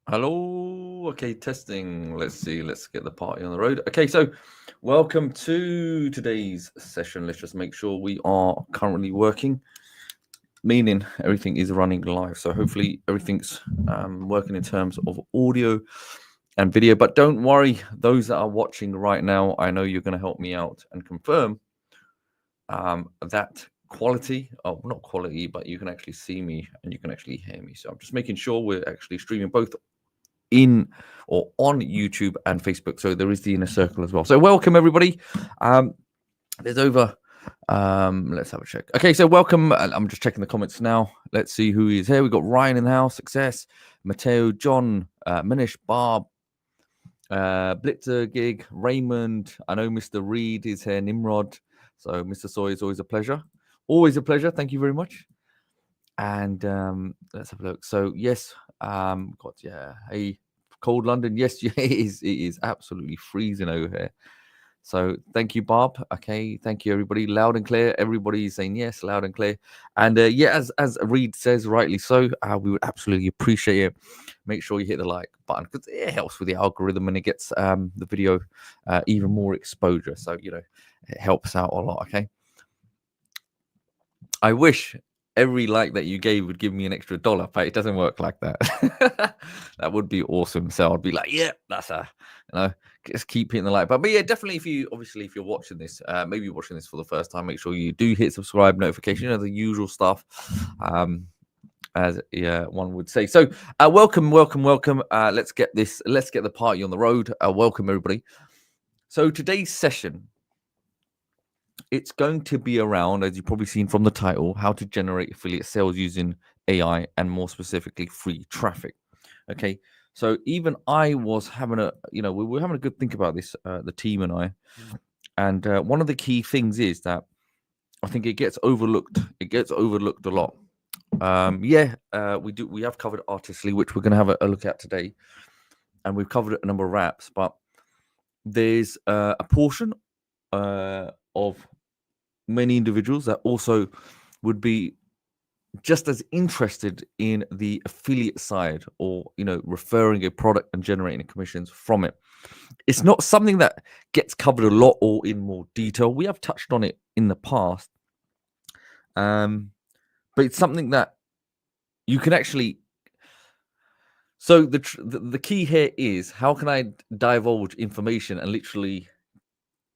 Hello. Okay, testing. Let's see. Let's get the party on the road. Okay, so welcome to today's session. Let's just make sure we are currently working, meaning everything is running live. So hopefully everything's working in terms of audio and video. But don't worry, those that are watching right now, I know you're going to help me out and confirm that quality, not quality, but you can actually see me and you can actually hear me. So I'm just making sure we're actually streaming both in or on YouTube and Facebook. So there is the inner circle as well. So welcome everybody. There's over. Let's have a check. Okay, so welcome. I'm just checking the comments now. Let's see who is here. We've got Ryan in the house. Success. Matteo, John, Manish, Barb, Blitzer, Gig, Raymond. I know Mr. Reed is here. Nimrod. So Mr. Soy is always a pleasure. Always a pleasure. Thank you very much. And let's have a look. So yes, God, yeah. Hey, cold London. Yes, it is. It is absolutely freezing over here. So thank you, Barb. Okay, thank you, everybody. Loud and clear. Everybody's saying yes, loud and clear. And yeah, as Reed says, rightly so, we would absolutely appreciate it. Make sure you hit the like button because it helps with the algorithm and it gets the video even more exposure. So it helps out a lot. Okay. I wish every like that you gave would give me an extra $1, but it doesn't work like that. That would be awesome. So I'd be like, yeah, that's just keep hitting the like button. But yeah, definitely if you're watching this, maybe you're watching this for the first time, make sure you do hit subscribe, notification, the usual stuff. As one would say. So welcome. Let's get the party on the road. Welcome everybody. So today's session, it's going to be around, as you've probably seen from the title, how to generate affiliate sales using AI and more specifically free traffic. Okay, so even I was having we were having a good think about this, the team and I, and one of the key things is that I think it gets overlooked. It gets overlooked a lot. We have covered Artistly, which we're going to have a look at today, and we've covered a number of apps, but there's a portion of many individuals that also would be just as interested in the affiliate side or referring a product and generating commissions from it. It's not something that gets covered a lot or in more detail. We have touched on it in the past, but it's something that you can actually. So the key here is, how can I divulge information and literally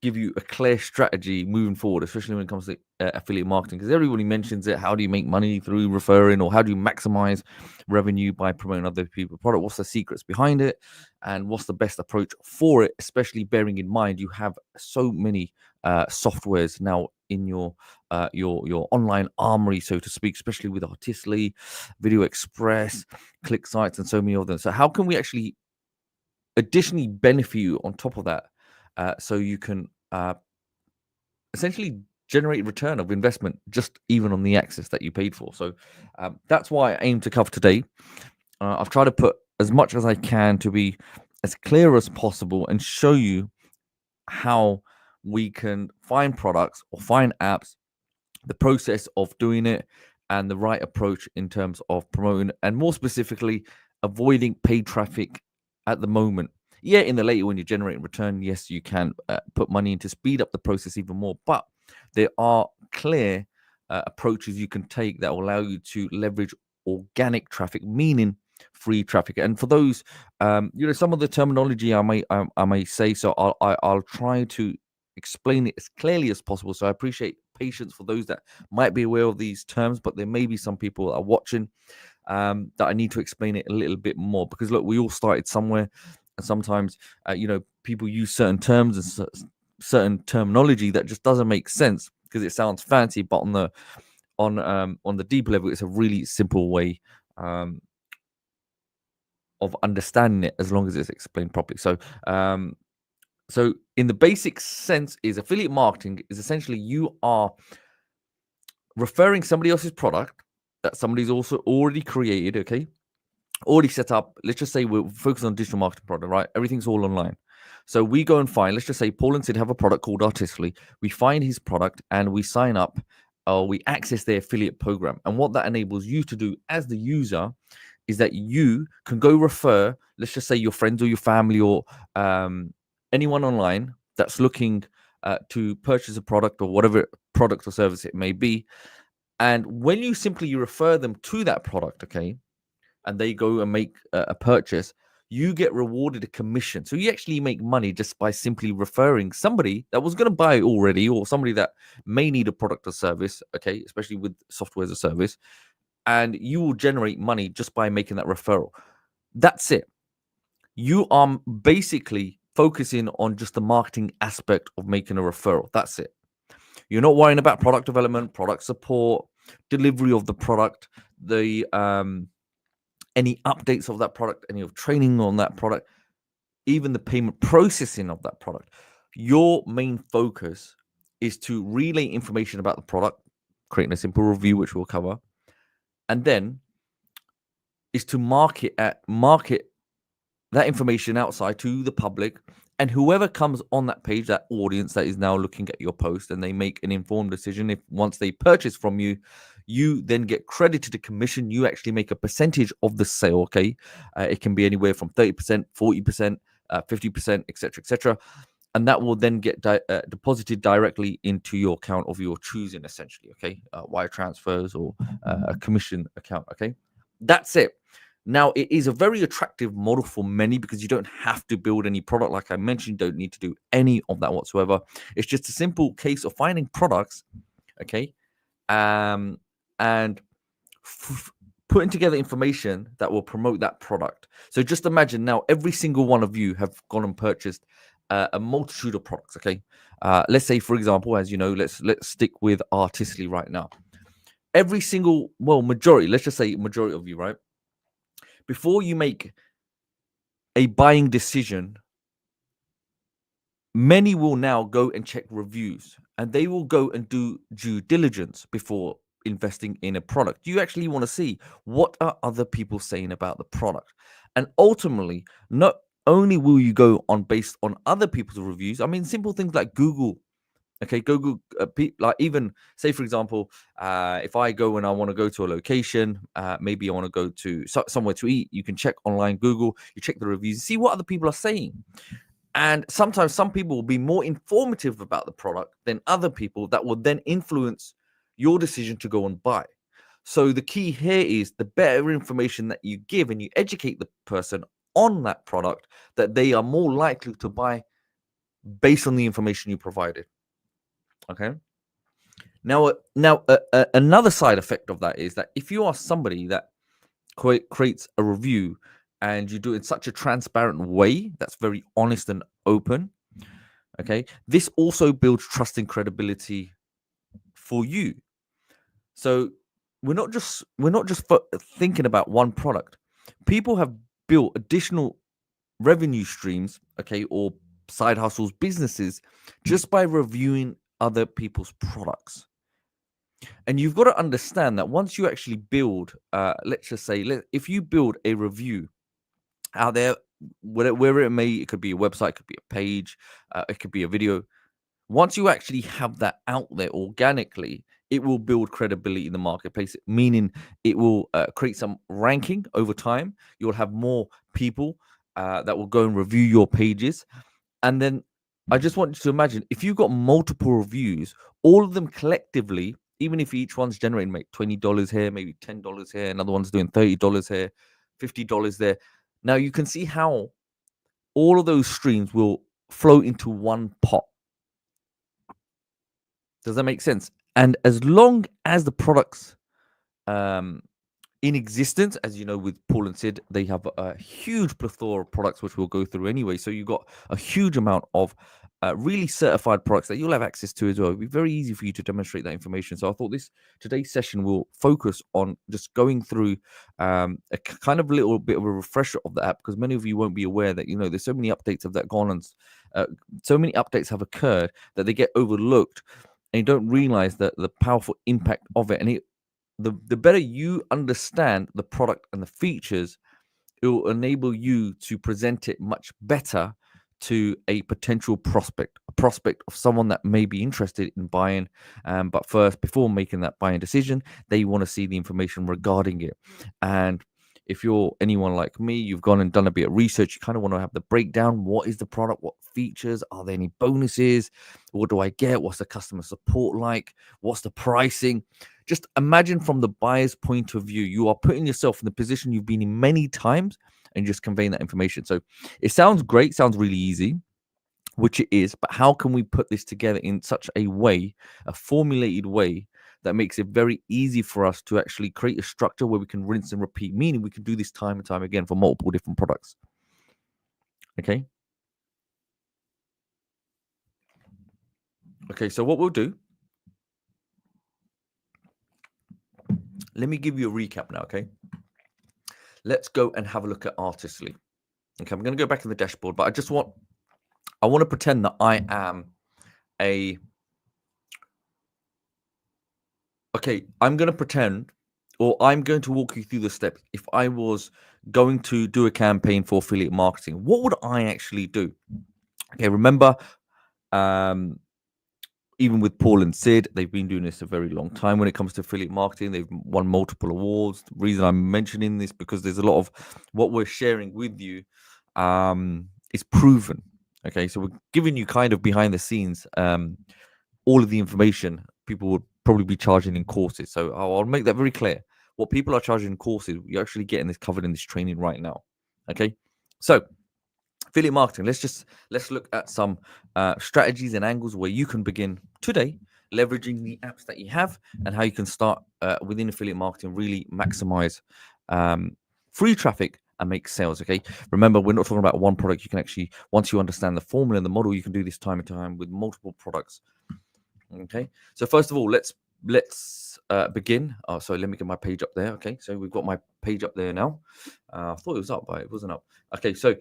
give you a clear strategy moving forward, especially when it comes to affiliate marketing, because everybody mentions it. How do you make money through referring, or how do you maximize revenue by promoting other people's product? What's the secrets behind it, and what's the best approach for it, especially bearing in mind you have so many softwares now in your online armory, so to speak, especially with Artistly, Video Express, Click Sites, and so many of them. So how can we actually additionally benefit you on top of that, so you can essentially generate return of investment just even on the access that you paid for? So that's why I aim to cover today. I've tried to put as much as I can to be as clear as possible and show you how we can find products or find apps, the process of doing it, and the right approach in terms of promoting, and more specifically, avoiding paid traffic at the moment. Yeah, in the later when you're generating return, yes, you can put money in to speed up the process even more. But there are clear approaches you can take that will allow you to leverage organic traffic, meaning free traffic. And for those, some of the terminology I may say, so I'll try to explain it as clearly as possible. So I appreciate patience for those that might be aware of these terms, but there may be some people that are watching that I need to explain it a little bit more, because look, we all started somewhere, and sometimes people use certain terms and certain terminology that just doesn't make sense because it sounds fancy, but on the deep level, it's a really simple way of understanding it, as long as it's explained properly. So in the basic sense, is affiliate marketing is essentially you are referring somebody else's product that somebody's also already created, okay, already set up. Let's just say we're focused on digital marketing product, right? Everything's all online. So we go and find, let's just say Paul and Sid have a product called Artistly. We find his product and we sign up, or we access their affiliate program. And what that enables you to do as the user is that you can go refer, let's just say your friends or your family or anyone online that's looking to purchase a product or whatever product or service it may be. And when you simply refer them to that product, okay, and they go and make a purchase, you get rewarded a commission. So you actually make money just by simply referring somebody that was going to buy it already, or somebody that may need a product or service, okay, especially with software as a service, and you will generate money just by making that referral. That's it. You are basically focusing on just the marketing aspect of making a referral. That's it. You're not worrying about product development, product support, delivery of the product, the any updates of that product, any of training on that product, even the payment processing of that product. Your main focus is to relay information about the product, creating a simple review, which we'll cover, and then is to market that information outside to the public, and whoever comes on that page, that audience that is now looking at your post, and they make an informed decision. If once they purchase from you, you then get credited a commission. You actually make a percentage of the sale. Okay, it can be anywhere from 30%, 40%, 50%, etc., etc., and that will then get deposited directly into your account of your choosing, essentially. Okay, wire transfers or a commission account. Okay, that's it. Now, it is a very attractive model for many because you don't have to build any product. Like I mentioned, you don't need to do any of that whatsoever. It's just a simple case of finding products, okay, and putting together information that will promote that product. So just imagine now every single one of you have gone and purchased a multitude of products, okay? Let's say, for example, as you know, let's stick with Artistically right now. Every single, majority, let's just say majority of you, right? Before you make a buying decision, many will now go and check reviews, and they will go and do due diligence before investing in a product. You actually want to see what are other people saying about the product. And ultimately, not only will you go on based on other people's reviews, I mean, simple things like Google. Okay, Google, like even say, for example, if I go and I want to go to a location, maybe I want to go to somewhere to eat, you can check online Google, you check the reviews, see what other people are saying. And sometimes some people will be more informative about the product than other people that will then influence your decision to go and buy. So the key here is the better information that you give and you educate the person on that product, that they are more likely to buy based on the information you provided. Okay. Now, another side effect of that is that if you are somebody that creates a review and you do it in such a transparent way that's very honest and open, okay, this also builds trust and credibility for you. So we're not just thinking about one product. People have built additional revenue streams, okay, or side hustles, businesses, just by reviewing other people's products. And you've got to understand that once you actually build, let's just say, if you build a review out there, wherever it may, it could be a website, it could be a page, it could be a video. Once you actually have that out there organically, it will build credibility in the marketplace, meaning it will create some ranking over time. You'll have more people that will go and review your pages. And then I just want you to imagine if you've got multiple reviews, all of them collectively, even if each one's generating maybe $20 here, maybe $10 here, another one's doing $30 here, $50 there. Now you can see how all of those streams will flow into one pot. Does that make sense? And as long as the products in existence, as you know, with Paul and Sid, they have a huge plethora of products, which we'll go through anyway. So you've got a huge amount of really certified products that you'll have access to as well. It'll be very easy for you to demonstrate that information. So I thought today's session will focus on just going through a kind of little bit of a refresher of the app, because many of you won't be aware that, you know, there's so many updates have that gone and so many updates have occurred that they get overlooked, and you don't realize that the powerful impact of it. And the better you understand the product and the features, it will enable you to present it much better to a potential prospect, a prospect of someone that may be interested in buying. But first, before making that buying decision, they want to see the information regarding it. And if you're anyone like me, you've gone and done a bit of research, you kind of want to have the breakdown. What is the product? What features? Are there any bonuses? What do I get? What's the customer support like? What's the pricing? Just imagine from the buyer's point of view, you are putting yourself in the position you've been in many times and just conveying that information. So it sounds great, sounds really easy, which it is, but how can we put this together in such a way, a formulated way, that makes it very easy for us to actually create a structure where we can rinse and repeat, meaning we can do this time and time again for multiple different products. Okay. Okay, so what we'll do, let me give you a recap now, okay? Let's go and have a look at Artistly. Okay, I'm going to go back in the dashboard, but I want to pretend that I am I'm going to pretend, or I'm going to walk you through the steps. If I was going to do a campaign for affiliate marketing, what would I actually do? Okay, remember, even with Paul and Sid, they've been doing this a very long time when it comes to affiliate marketing. They've won multiple awards. The reason I'm mentioning this, because there's a lot of what we're sharing with you is proven. Okay, so we're giving you kind of behind the scenes all of the information people would probably be charging in courses. So I'll make that very clear. What people are charging in courses, you're actually getting this covered in this training right now. Okay, so affiliate marketing. Let's look at some strategies and angles where you can begin today, leveraging the apps that you have, and how you can start within affiliate marketing, really maximize free traffic and make sales. Okay, remember, we're not talking about one product. You can actually, once you understand the formula and the model, you can do this time and time with multiple products. Okay, so first of all, let's begin. Oh, sorry, let me get my page up there. Okay, so we've got my page up there now. I thought it was up, but it wasn't up. Okay, so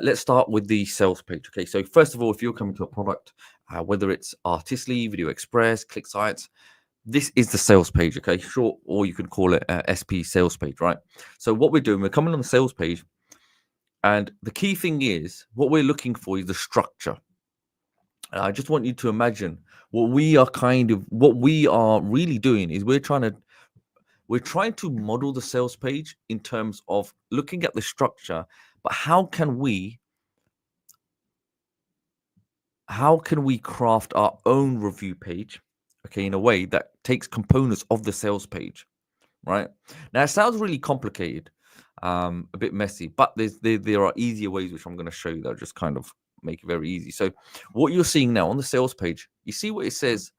let's start with the sales page. Okay, so first of all, if you're coming to a product, whether it's Artistly, Video Express, Click Sites, this is the sales page. Okay, short, or you can call it SP sales page, right? So what we're doing, we're coming on the sales page, and the key thing is what we're looking for is the structure. I just want you to imagine what we are really doing is we're trying to model the sales page in terms of looking at the structure, but how can we craft our own review page, okay, in a way that takes components of the sales page, right? Now it sounds really complicated, a bit messy, but there are easier ways which I'm going to show you that just kind of make it very easy. So what you're seeing now on the sales page, you see what it says.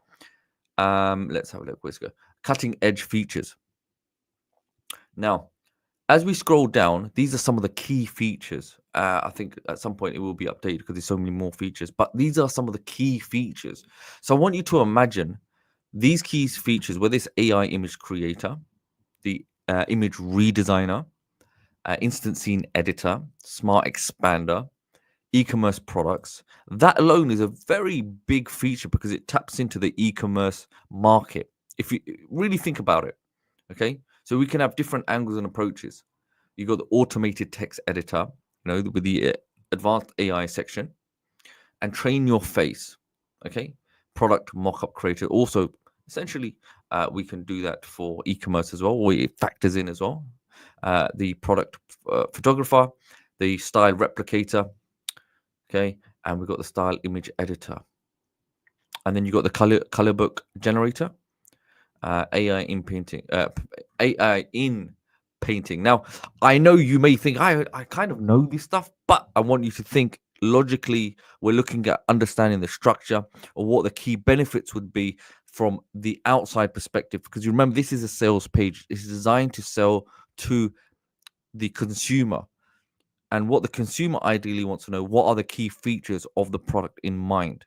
Let's have a look. Where's it go? Cutting edge features. Now, as we scroll down, these are some of the key features. I think at some point it will be updated because there's so many more features, but these are some of the key features. So I want you to imagine these key features, whether it's AI image creator, the image redesigner, instant scene editor, smart expander, e-commerce products. That alone is a very big feature because it taps into the e-commerce market. If you really think about it, okay? So we can have different angles and approaches. You got the automated text editor, with the advanced AI section, and train your face, okay? Product mock-up creator. Also, essentially, we can do that for e-commerce as well, or it factors in as well. The product photographer, the style replicator, okay, and we've got the style image editor, and then you got the color book generator, AI in painting. Now, I know you may think I kind of know this stuff, but I want you to think logically. We're looking at understanding the structure or what the key benefits would be from the outside perspective, because you remember this is a sales page. It's designed to sell to the consumer, and what the consumer ideally wants to know, what are the key features of the product in mind.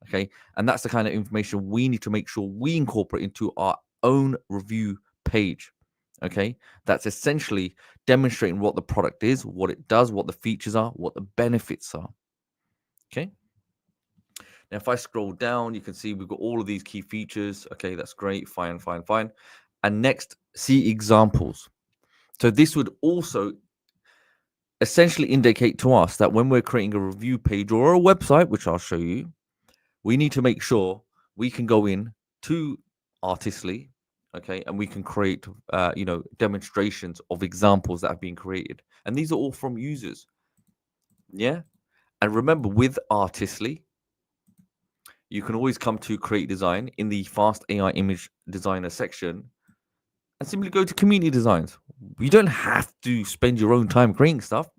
Okay, and that's the kind of information we need to make sure we incorporate into our own review page. Okay, that's essentially demonstrating what the product is, what it does, what the features are, what the benefits are. Okay, now if I scroll down, you can see we've got all of these key features. Okay, that's great. Fine. And next, see examples. So this would also essentially indicate to us that when we're creating a review page or a website, which I'll show you, we need to make sure we can go in to Artistly, Okay, and we can create demonstrations of examples that have been created, and these are all from users. Yeah, and remember, with Artistly, you can always come to create design in the fast AI image designer section and simply go to community designs. You don't have to spend your own time creating stuff.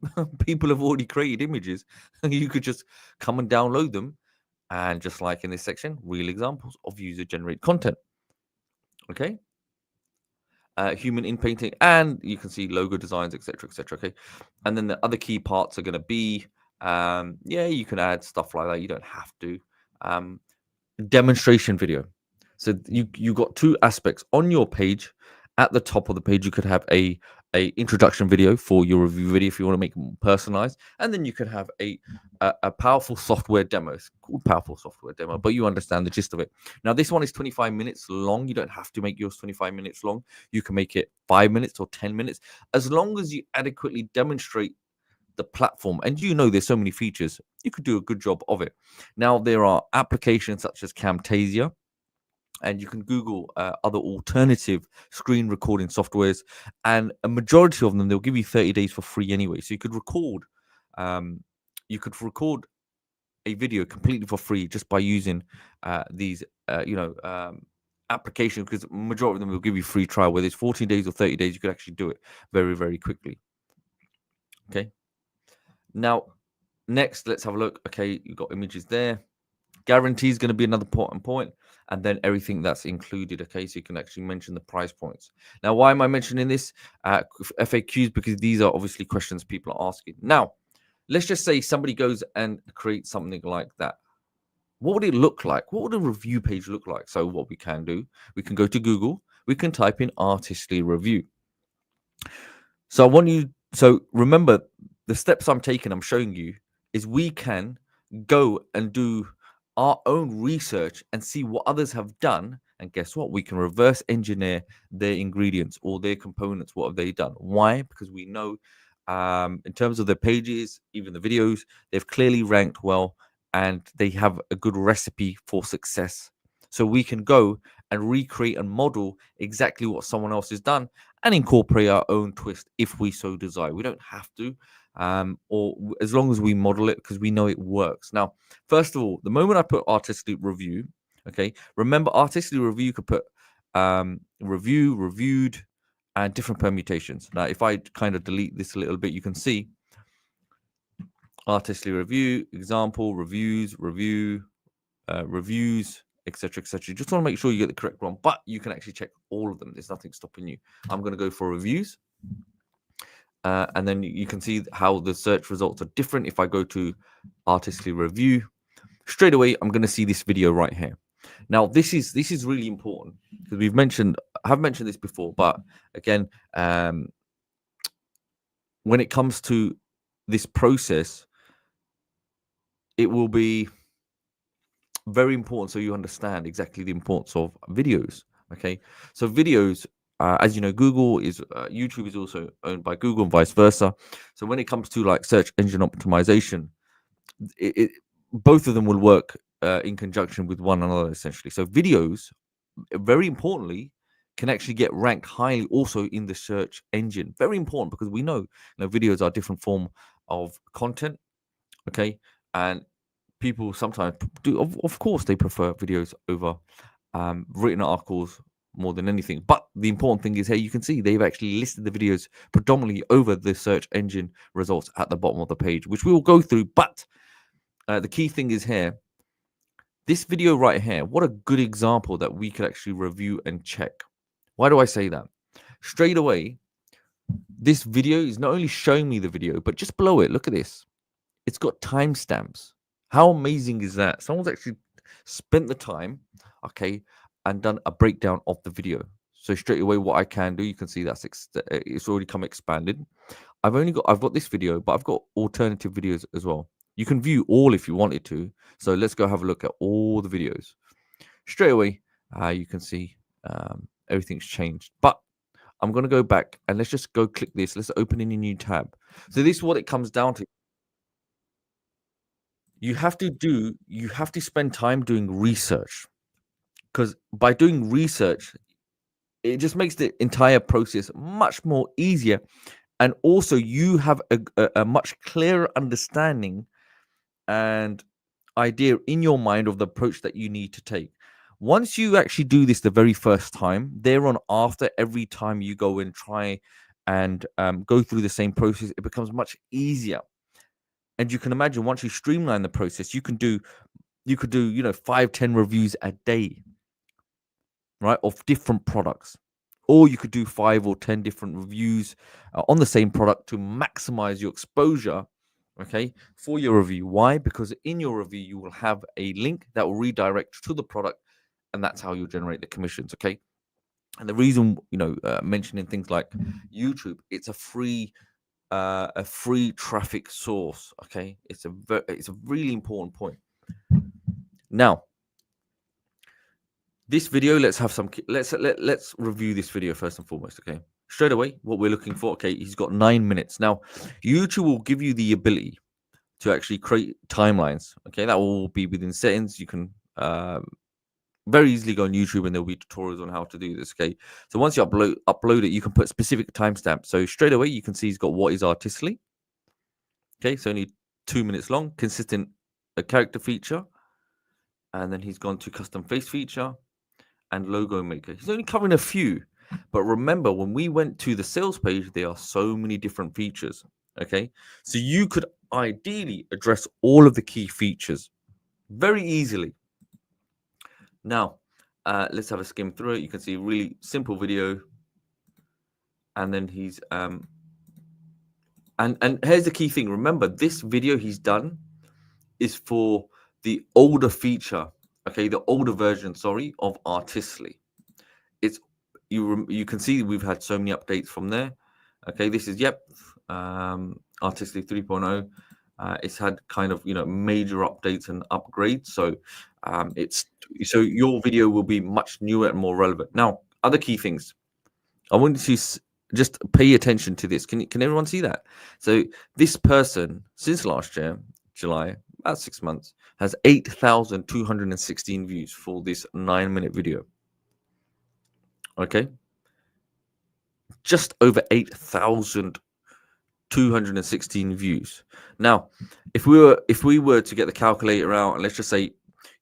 People have already created images. You could just come and download them, and just like in this section, real examples of user generated content. Okay, human in painting, and you can see logo designs, etc., etc. Okay, and then the other key parts are going to be, yeah, you can add stuff like that. You don't have to. Um, Demonstration video. So you got two aspects on your page. At the top of the page, you could have a introduction video for your review video if you want to make it more personalized, and then you could have a powerful software demo. It's called powerful software demo, but you understand the gist of it. Now, this one is 25 minutes long. You don't have to make yours 25 minutes long. You can make it 5 minutes or 10 minutes, as long as you adequately demonstrate the platform. And there's so many features, you could do a good job of it. Now, there are applications such as Camtasia, and you can Google other alternative screen recording softwares, and a majority of them, they'll give you 30 days for free anyway. So um, you could record a video completely for free just by using these applications, because majority of them will give you free trial, whether it's 14 days or 30 days. You could actually do it very, very quickly. Okay, now next, let's have a look. Okay, you've got images there. Guarantee is going to be another important point, and then everything that's included. Okay, so you can actually mention the price points. Now, why am I mentioning this? FAQs, because these are obviously questions people are asking. Now, let's just say somebody goes and creates something like that. What would it look like? What would a review page look like? So what we can do, we can go to Google, we can type in Artistly review. So I want you, so remember, the steps I'm taking, I'm showing you, is we can go and do our own research and see what others have done. And guess what? We can reverse engineer their ingredients or their components. What have they done? Why? Because we know, in terms of their pages, even the videos, they've clearly ranked well, and they have a good recipe for success. So we can go and recreate and model exactly what someone else has done, and incorporate our own twist if we so desire. We don't have to, as long as we model it, because we know it works. Now, first of all, the moment I put artistic review, okay, remember, artistic review could put review, reviewed, and different permutations. Now, if I kind of delete this a little bit, you can see artistic review, example, reviews, review, reviews, etc., etc. You just want to make sure you get the correct one, but you can actually check all of them. There's nothing stopping you. I'm going to go for reviews, and then you can see how the search results are different. If I go to Artistly review, straight away I'm going to see this video right here. Now, this is really important, because I've mentioned this before, but again, when it comes to this process, it will be very important, so you understand exactly the importance of videos. Okay, so videos, as you know, YouTube is also owned by Google, and vice versa. So when it comes to like search engine optimization, both of them will work in conjunction with one another, essentially. So videos, very importantly, can actually get ranked highly also in the search engine. Very important, because we know, videos are a different form of content. Okay, and people sometimes do, of course, they prefer videos over written articles more than anything. But the important thing is, here you can see they've actually listed the videos predominantly over the search engine results at the bottom of the page, which we will go through. But the key thing is here, this video right here, what a good example that we could actually review and check. Why do I say that? Straight away, this video is not only showing me the video, but just below it, look at this. It's got timestamps. How amazing is that? Someone's actually spent the time, okay, and done a breakdown of the video. So straight away, what I can do, you can see it's already come expanded. I've got this video, but I've got alternative videos as well. You can view all if you wanted to. So let's go have a look at all the videos. Straight away, you can see everything's changed. But I'm going to go back, and let's just go click this. Let's open in a new tab. So this is what it comes down to. You have to spend time doing research, because by doing research, it just makes the entire process much more easier, and also you have a much clearer understanding and idea in your mind of the approach that you need to take. Once you actually do this the very first time, thereon after, every time you go and try and go through the same process, it becomes much easier. And you can imagine, once you streamline the process, you could do 5-10 reviews a day, right, of different products. Or you could do 5 or 10 different reviews on the same product to maximize your exposure, okay, for your review. Why? Because in your review, you will have a link that will redirect to the product, and that's how you generate the commissions, okay? And the reason, mentioning things like YouTube, it's a free traffic source, okay? It's a really important point. Now, this video, let's review this video first and foremost, okay? Straight away, what we're looking for, okay, he's got 9 minutes. Now, YouTube will give you the ability to actually create timelines, okay? That will be within settings. You can very easily go on YouTube and there'll be tutorials on how to do this, okay? So once you upload it, you can put specific timestamps. So straight away, you can see he's got what is artistly, okay? So only 2 minutes long, consistent character feature. And then he's gone to custom face feature and logo maker. He's only covering a few, but remember, when we went to the sales page, there are so many different features, okay? So you could ideally address all of the key features very easily. Now, let's have a skim through it. You can see really simple video, and then he's and here's the key thing. Remember, this video he's done is for the older feature, okay, the older version, sorry, of Artistly. It's you can see we've had so many updates from there. Okay, this is Artistly 3.0. It's had kind of major updates and upgrades, so your video will be much newer and more relevant. Now, other key things I want you to just pay attention to this. Can everyone see that? So this person, since last year, July, about 6 months, has 8,216 views for this 9-minute video. Okay, just over 8,216 views. Now, if we were to get the calculator out, and let's just say,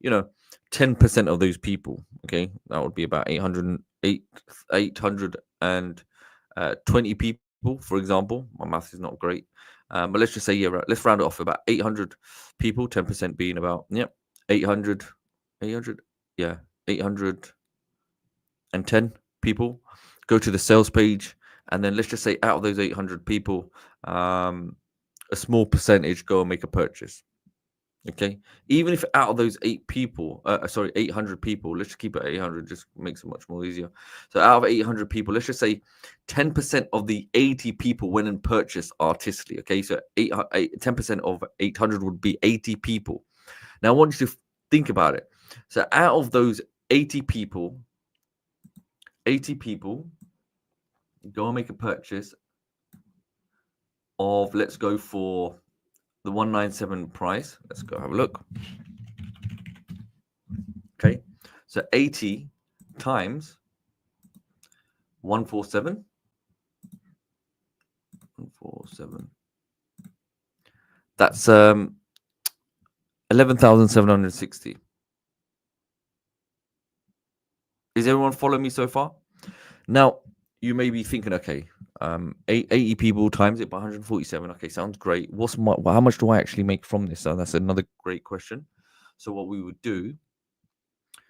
10% of those people, okay, that would be about 820 people, for example. My math is not great, but let's just say, let's round it off, about 800 people, 10% being about 800, 810 people go to the sales page, and then let's just say out of those 800 people, a small percentage go and make a purchase. Okay, even if out of those 800 people, let's just keep it 800, just makes it much more easier. So out of 800 people, let's just say 10% of the 80 people went and purchased Artistly. Okay, so 10% of 800 would be 80 people. Now I want you to think about it. So out of those 80 people go and make a purchase of, let's go for the 197 price. Let's go have a look. Okay, so 80 times 147. That's 11,760. Is everyone following me so far? Now, you may be thinking, okay, 80 people times it by 147. Okay, sounds great. How much do I actually make from this? So that's another great question. So what we would do,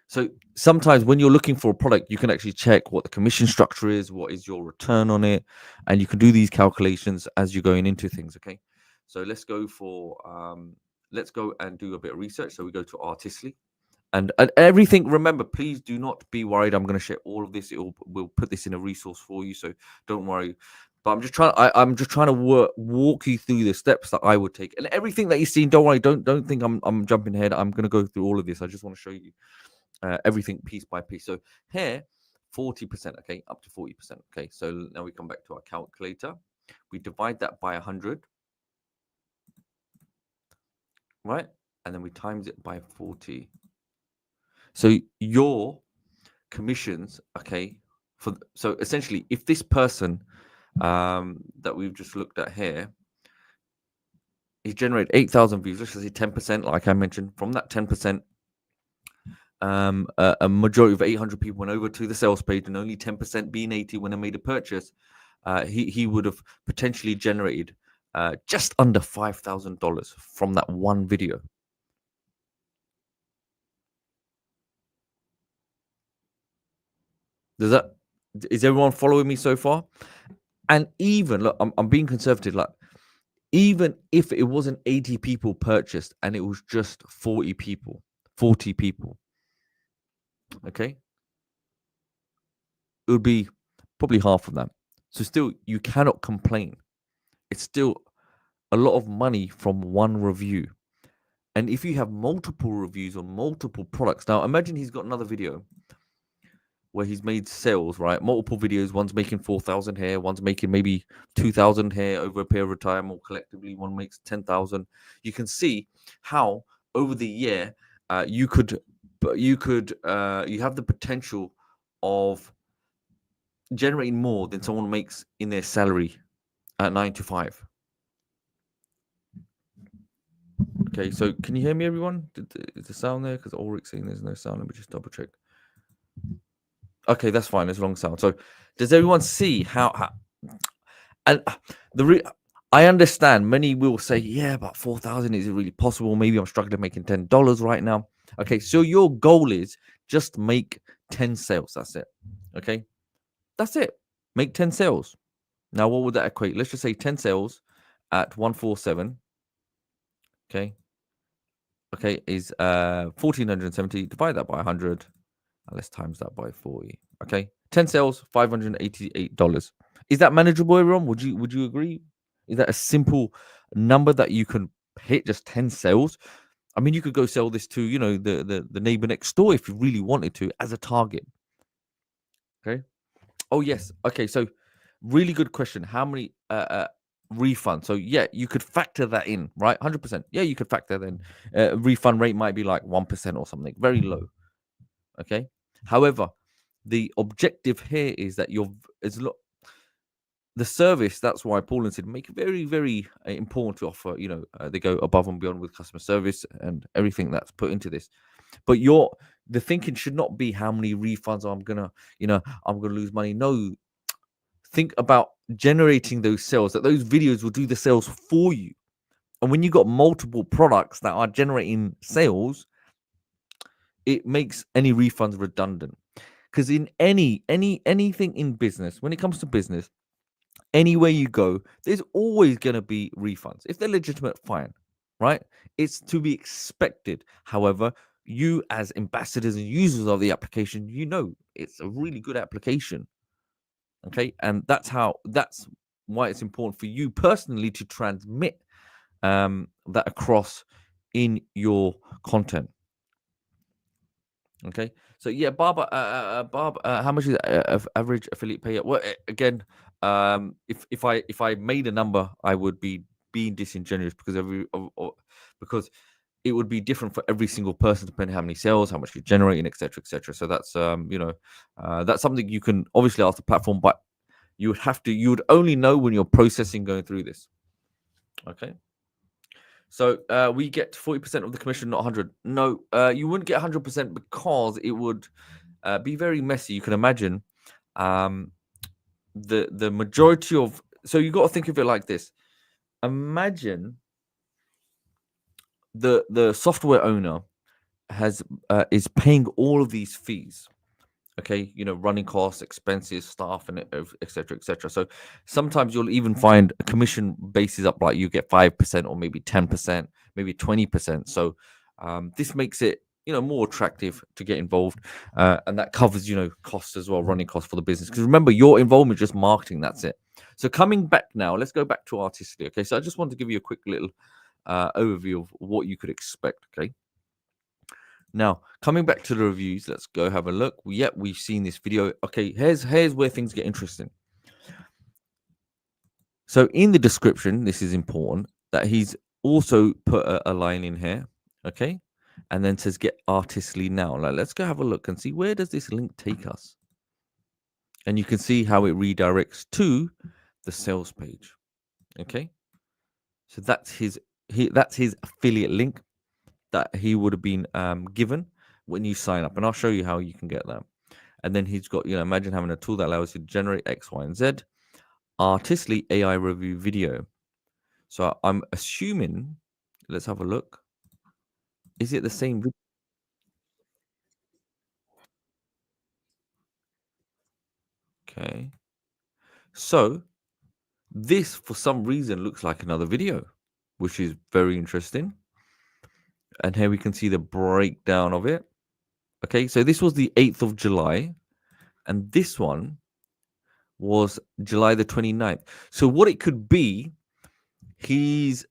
so sometimes when you're looking for a product, you can actually check what the commission structure is, what is your return on it, and you can do these calculations as you're going into things. Okay, so let's go and do a bit of research. So we go to Artistly. And everything, remember, please do not be worried. I'm going to share all of this. We'll put this in a resource for you, so don't worry. But I'm just trying to walk you through the steps that I would take, and everything that you've seen. Don't worry. Don't think I'm jumping ahead. I'm going to go through all of this. I just want to show you everything piece by piece. So here, 40%. Okay, up to 40%. Okay, so now we come back to our calculator. We divide that by 100, right? And then we times it by 40. So your commissions, okay, So essentially, if this person that we've just looked at here, he generated 8,000 views. Let's just say 10%, like I mentioned. From that 10%, a majority of 800 people went over to the sales page, and only 10% being 80 when they made a purchase. He would have potentially generated just under $5,000 from that one video. Is everyone following me so far? And even look, I'm being conservative. Like, even if it wasn't 80 people purchased and it was just 40 people, okay, it would be probably half of that. So still, you cannot complain. It's still a lot of money from one review. And if you have multiple reviews on multiple products, now imagine he's got another video where he's made sales, right? Multiple videos. One's making 4,000 here, one's making maybe 2,000 here over a period of time, or collectively one makes 10,000. You can see how over the year you have the potential of generating more than someone makes in their salary at 9 to 5. Okay, so can you hear me, everyone? Is the sound there? Because Ulrich's saying there's no sound. Let me just double check. Okay, that's fine. There's a long sound. So, does everyone see how and I understand many will say, yeah, but 4,000 is it really possible? Maybe I'm struggling making $10 right now. Okay, so your goal is just make 10 sales. That's it. Okay, that's it. Make 10 sales. Now, what would that equate? Let's just say 10 sales at 147. Okay, is 1,470. Divide that by 100. Let's times that by 40. Okay, 10 sales, $588. Is that manageable, everyone? Would you agree? Is that a simple number that you can hit? Just 10 sales. I mean, you could go sell this to the neighbor next door if you really wanted to as a target. Okay. Oh yes. Okay. So really good question. How many refunds? So yeah, you could factor that in, right? 100%. Yeah, you could factor that in. Refund rate might be like 1% or something, very low. Okay. However, the objective here is that the service. That's why Paul and Sid make it very, very important to offer. They go above and beyond with customer service and everything that's put into this. But the thinking should not be how many refunds I'm gonna lose money. No, think about generating those sales. That those videos will do the sales for you. And when you got multiple products that are generating sales, it makes any refunds redundant. Because in anything in business, when it comes to business, anywhere you go, there's always going to be refunds. If they're legitimate, fine, right? It's to be expected. However, you as ambassadors and users of the application, it's a really good application. Okay, and that's why it's important for you personally to transmit that across in your content. Okay, so yeah, Bob, how much is average affiliate payout? Well, again, if I made a number, I would be being disingenuous because because it would be different for every single person depending how many sales, how much you're generating, etc., etc. So that's that's something you can obviously ask the platform, but you would only know when you're processing going through this. Okay. So we get 40% of the commission, not 100. No, you wouldn't get 100% because it would be very messy. You can imagine the majority of. So you got to think of it like this. Imagine the software owner is paying all of these fees. Okay, running costs, expenses, staff, and etc., etc. So sometimes you'll even find a commission basis up, like you get 5% or maybe 10%, maybe 20%. So this makes it more attractive to get involved, and that covers costs as well, running costs for the business. Because remember, your involvement is just marketing. That's it. So coming back now, let's go back to Artistically. Okay, so I just want to give you a quick little overview of what you could expect. Okay. Now, coming back to the reviews, let's go have a look. We've seen this video. Okay, here's where things get interesting. So in the description, this is important that he's also put a line in here, okay? And then says get Artistly now. Like, let's go have a look and see where does this link take us. and you can see how it redirects to the sales page. Okay, so that's his affiliate link that he would have been given when you sign up, and I'll show you how you can get that. And then he's got, imagine having a tool that allows you to generate X, Y, and Z artistly AI review video. So I'm assuming, let's have a look. Is it the same? Okay. So this, for some reason, looks like another video, which is very interesting. And here we can see the breakdown of it. Okay. So this was the 8th of July. And this one was July the 29th. So what it could be, he's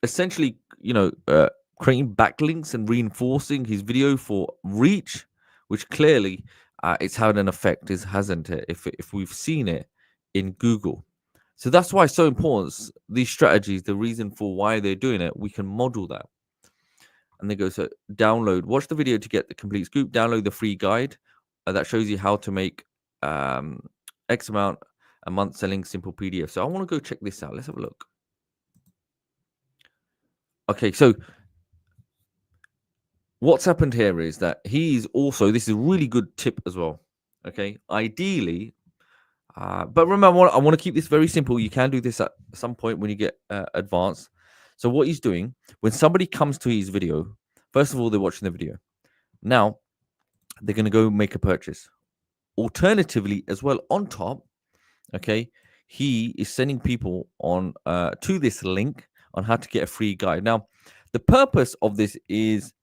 essentially, creating backlinks and reinforcing his video for reach, which clearly it's had an effect, hasn't it? If we've seen it in Google, so that's why it's so important. These strategies, the reason for why they're doing it, we can model that. And they go, so watch the video to get the complete scoop. Download the free guide that shows you how to make um, X amount a month selling simple PDF. So I want to go check this out. Let's have a look. Okay, so what's happened here is that he's also, this is a really good tip as well. Okay, ideally, but remember, I want to keep this very simple. You can do this at some point when you get advanced. So what he's doing, when somebody comes to his video, first of all, they're watching the video. Now they're going to go make a purchase. Alternatively, as well, on top, okay, he is sending people on to this link on how to get a free guide. Now, the purpose of this is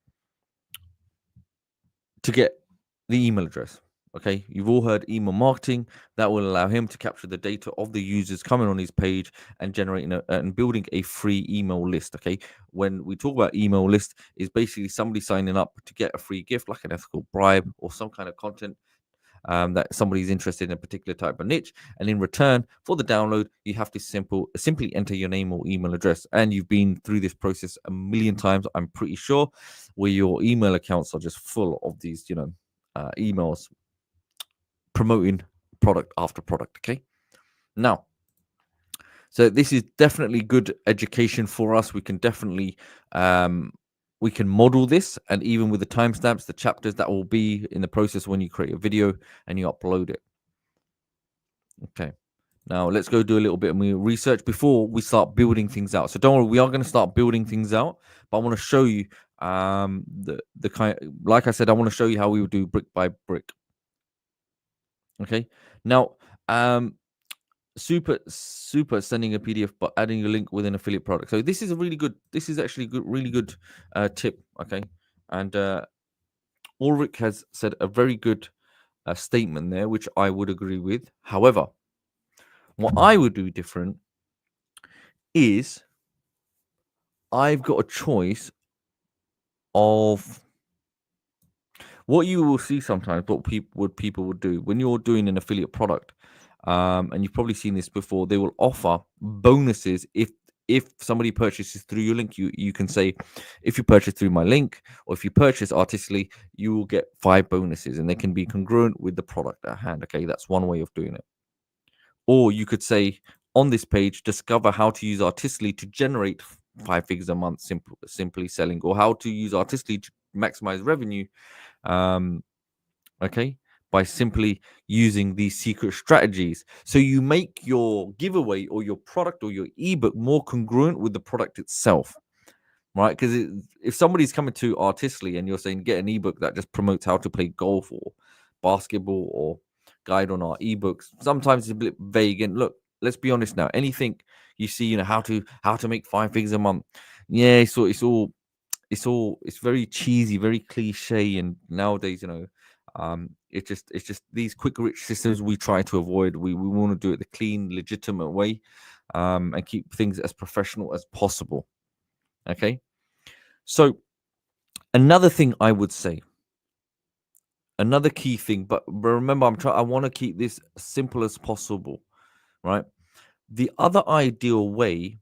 to get the email address. Okay, you've all heard email marketing. That will allow him to capture the data of the users coming on his page and generating and building a free email list. Okay, when we talk about email list, is basically somebody signing up to get a free gift, like an ethical bribe or some kind of content that somebody's interested in a particular type of niche, and in return for the download, you have to simply enter your name or email address. And you've been through this process a million times, I'm pretty sure, where your email accounts are just full of these, emails promoting product after product. Okay, now. So this is definitely good education for us. We can definitely we can model this, and even with the timestamps, the chapters that will be in the process when you create a video and you upload it. Okay. Now let's go do a little bit of research before we start building things out. So don't worry, we are going to start building things out, but I want to show you the kind. Like I said, I want to show you how we would do brick by brick. Okay. Now, super sending a PDF but adding a link with an affiliate product. So this is actually good, really good tip. Okay. And Ulrich has said a very good statement there, which I would agree with. However, what I would do different is I've got a choice of what you will see sometimes. What people would do when you're doing an affiliate product, and you've probably seen this before. They will offer bonuses if somebody purchases through your link. You can say, if you purchase through my link, or if you purchase artistically, you will get 5 bonuses, and they can be congruent with the product at hand. Okay, that's one way of doing it. Or you could say, on this page, discover how to use artistically to generate 5 figures a month, simply selling, or how to use artistically to maximize revenue. Okay, by simply using these secret strategies. So you make your giveaway or your product or your ebook more congruent with the product itself, right? Because if somebody's coming to artistically and you're saying get an ebook that just promotes how to play golf or basketball or guide on our ebooks, sometimes it's a bit vague. And look, let's be honest now. Anything you see, how to make 5 figures a month, yeah, it's very cheesy, very cliche, and nowadays, it's just these quick rich systems we try to avoid. We want to do it the clean, legitimate way, and keep things as professional as possible. Okay, so another thing I would say, another key thing, but remember, I want to keep this simple as possible, right? The other ideal way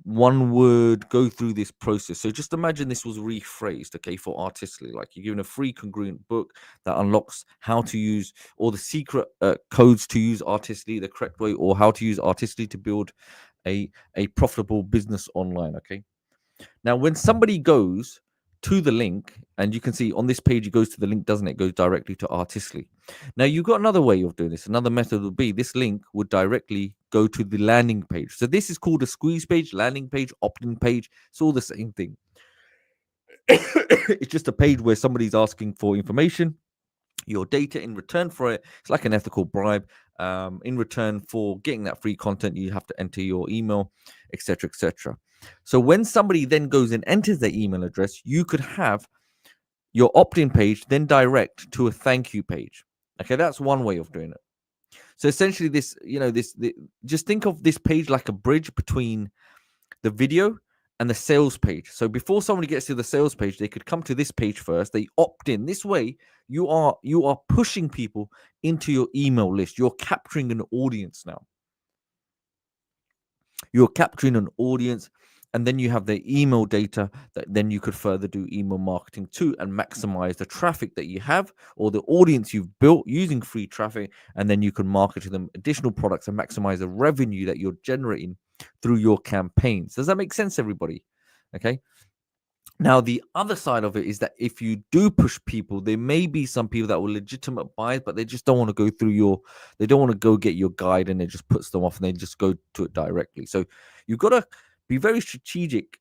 one would go through this process. So just imagine this was rephrased, okay, for Artistly. Like you're given a free congruent book that unlocks how to use all the secret codes to use Artistly the correct way, or how to use Artistly to build a profitable business online. Okay. Now, when somebody goes to the link, and you can see on this page, it goes to the link, doesn't it? It goes directly to Artistly. Now, you've got another way of doing this. Another method would be this link would directly go to the landing page. So this is called a squeeze page, landing page, opt-in page. It's all the same thing. It's just a page where somebody's asking for information, your data in return for it. It's like an ethical bribe. In return for getting that free content, you have to enter your email, etc., etc. So when somebody then goes and enters their email address, you could have your opt-in page then direct to a thank you page. Okay, that's one way of doing it. So essentially, just think of this page like a bridge between the video and the sales page. So before somebody gets to the sales page, they could come to this page first. They opt in. This way, you are pushing people into your email list. You're capturing an audience now. You're capturing an audience, and then you have the email data that then you could further do email marketing to and maximize the traffic that you have or the audience you've built using free traffic, and then you can market to them additional products and maximize the revenue that you're generating through your campaigns. Does that make sense, everybody? Okay. Now, the other side of it is that if you do push people, there may be some people that were legitimate buyers, but they just don't want to go through they don't want to go get your guide, and it just puts them off and they just go to it directly. So you've got to be very strategic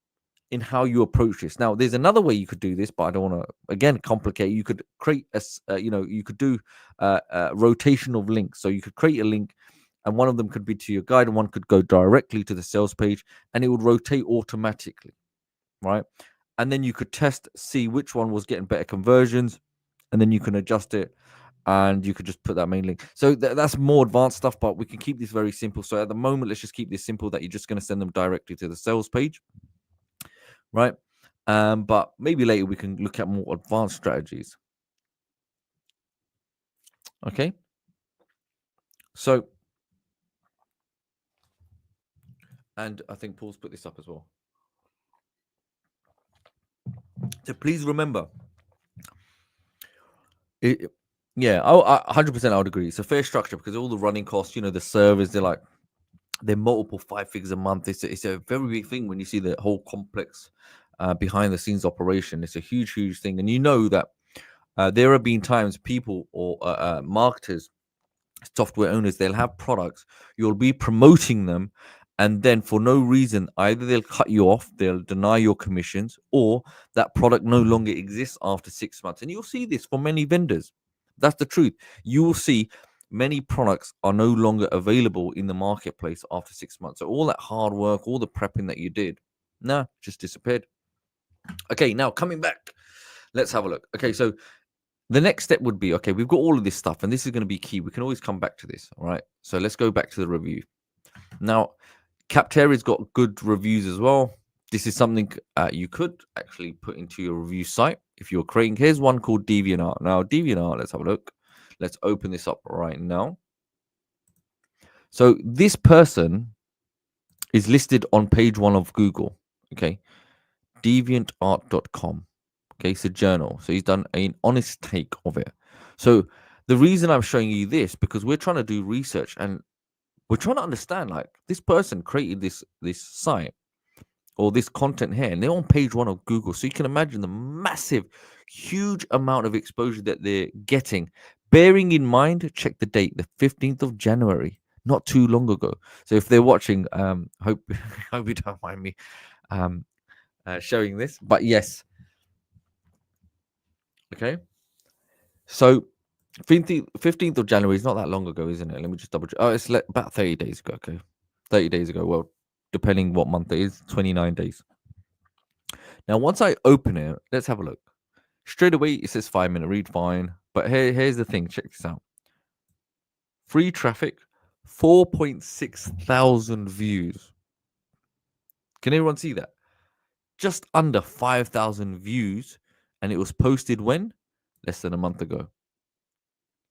in how you approach this. Now, there's another way you could do this, but I don't want to, again, complicate. You could create you could do rotation of links. So you could create a link, and one of them could be to your guide, and one could go directly to the sales page, and it would rotate automatically, right? And then you could see which one was getting better conversions, and then you can adjust it, and you could just put that main link. So that's more advanced stuff, but we can keep this very simple. So at the moment, let's just keep this simple, that you're just going to send them directly to the sales page, right? But maybe later we can look at more advanced strategies. Okay. So, and I think Paul's put this up as well. So please remember, yeah, 100% I would agree. It's a fair structure because all the running costs, the servers, they're multiple 5 figures a month. It's a very big thing when you see the whole complex behind the scenes operation. It's a huge thing, and you know that there have been times people or marketers, software owners, they'll have products, you'll be promoting them, and then for no reason, either they'll cut you off, they'll deny your commissions, or that product no longer exists after 6 months. And you'll see this for many vendors. That's the truth. You will see many products are no longer available in the marketplace after 6 months. So all that hard work, all the prepping that you did, just disappeared. Okay, now coming back, let's have a look. Okay, so the next step would be, okay, we've got all of this stuff, and this is going to be key. We can always come back to this. All right. So let's go back to the review. Now, Capteria's got good reviews as well. This is something you could actually put into your review site if you're creating. Here's one called DeviantArt. Now, DeviantArt, let's have a look. Let's open this up right now. So this person is listed on page 1 of Google. Okay. DeviantArt.com. Okay, it's a journal. So he's done an honest take of it. So the reason I'm showing you this, because we're trying to do research and we're trying to understand, like, this person created this site or this content here, and they're on page 1 of Google. So you can imagine the massive, huge amount of exposure that they're getting. Bearing in mind, check the date, the 15th of January, not too long ago. So if they're watching, hope you don't mind me showing this, but yes. Okay. So 15th of January is not that long ago, isn't it? Let me just double check. Oh, it's about 30 days ago. Okay. 30 days ago. Well, depending what month it is, 29 days. Now, once I open it, let's have a look. Straight away, it says 5-minute read, fine. But here's the thing. Check this out. Free traffic, 4.6 thousand views. Can everyone see that? Just under 5,000 views. And it was posted when? Less than a month ago.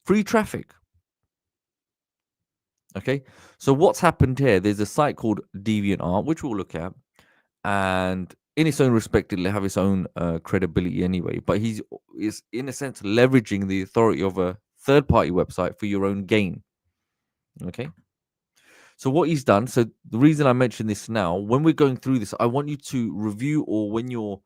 Free traffic. Okay, so what's happened here? There's a site called DeviantArt, which we'll look at. and in its own respect, it'll have its own credibility anyway. But is in a sense leveraging the authority of a third-party website for your own gain. Okay. So what he's done. So the reason I mention this now, when we're going through this, I want you to review, or when you're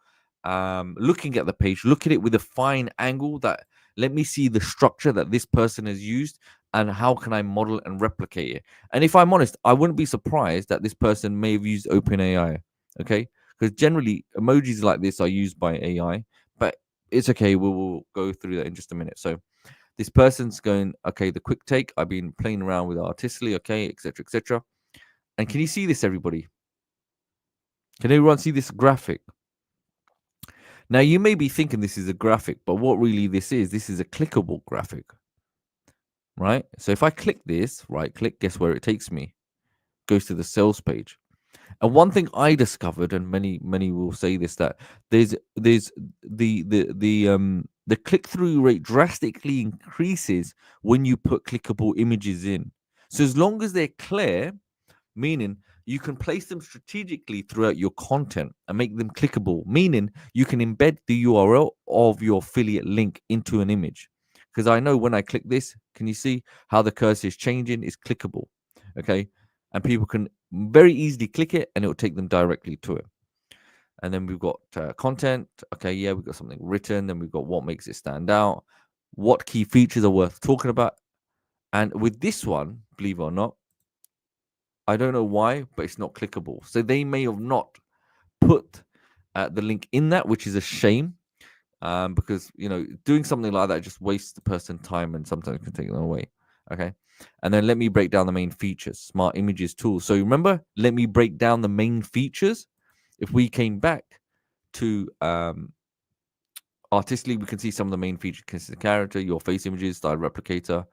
looking at the page, look at it with a fine angle. That let me see the structure that this person has used, and how can I model and replicate it. And if I'm honest, I wouldn't be surprised that this person may have used OpenAI. Okay, because generally emojis like this are used by AI, but it's okay. We'll go through that in just a minute. So this person's going, okay, the quick take, I've been playing around with artistically, okay, etc., etc. And can you see this, everybody? Can everyone see this graphic? Now, you may be thinking this is a graphic, but what really this is a clickable graphic, right? So if I click this, right click, guess where it takes me? Goes to the sales page. And one thing I discovered, and many will say this, that there's the click through rate drastically increases when you put clickable images in. So as long as they're clear, meaning you can place them strategically throughout your content and make them clickable, meaning you can embed the URL of your affiliate link into an image. Because I know when I click this, can you see how the cursor is changing? It's clickable. Okay. And people can very easily click it and it will take them directly to it. And then we've got content. Okay. Yeah. We've got something written. Then we've got what makes it stand out, what key features are worth talking about. And with this one, believe it or not, I don't know why, but it's not clickable. So they may have not put the link in that, which is a shame, because doing something like that just wastes the person time and sometimes can take them away. Okay, and then let me break down the main features. Smart images tool. So remember, let me break down the main features. If we came back to artistically, we can see some of the main features: consistent character, your face images, style replicator,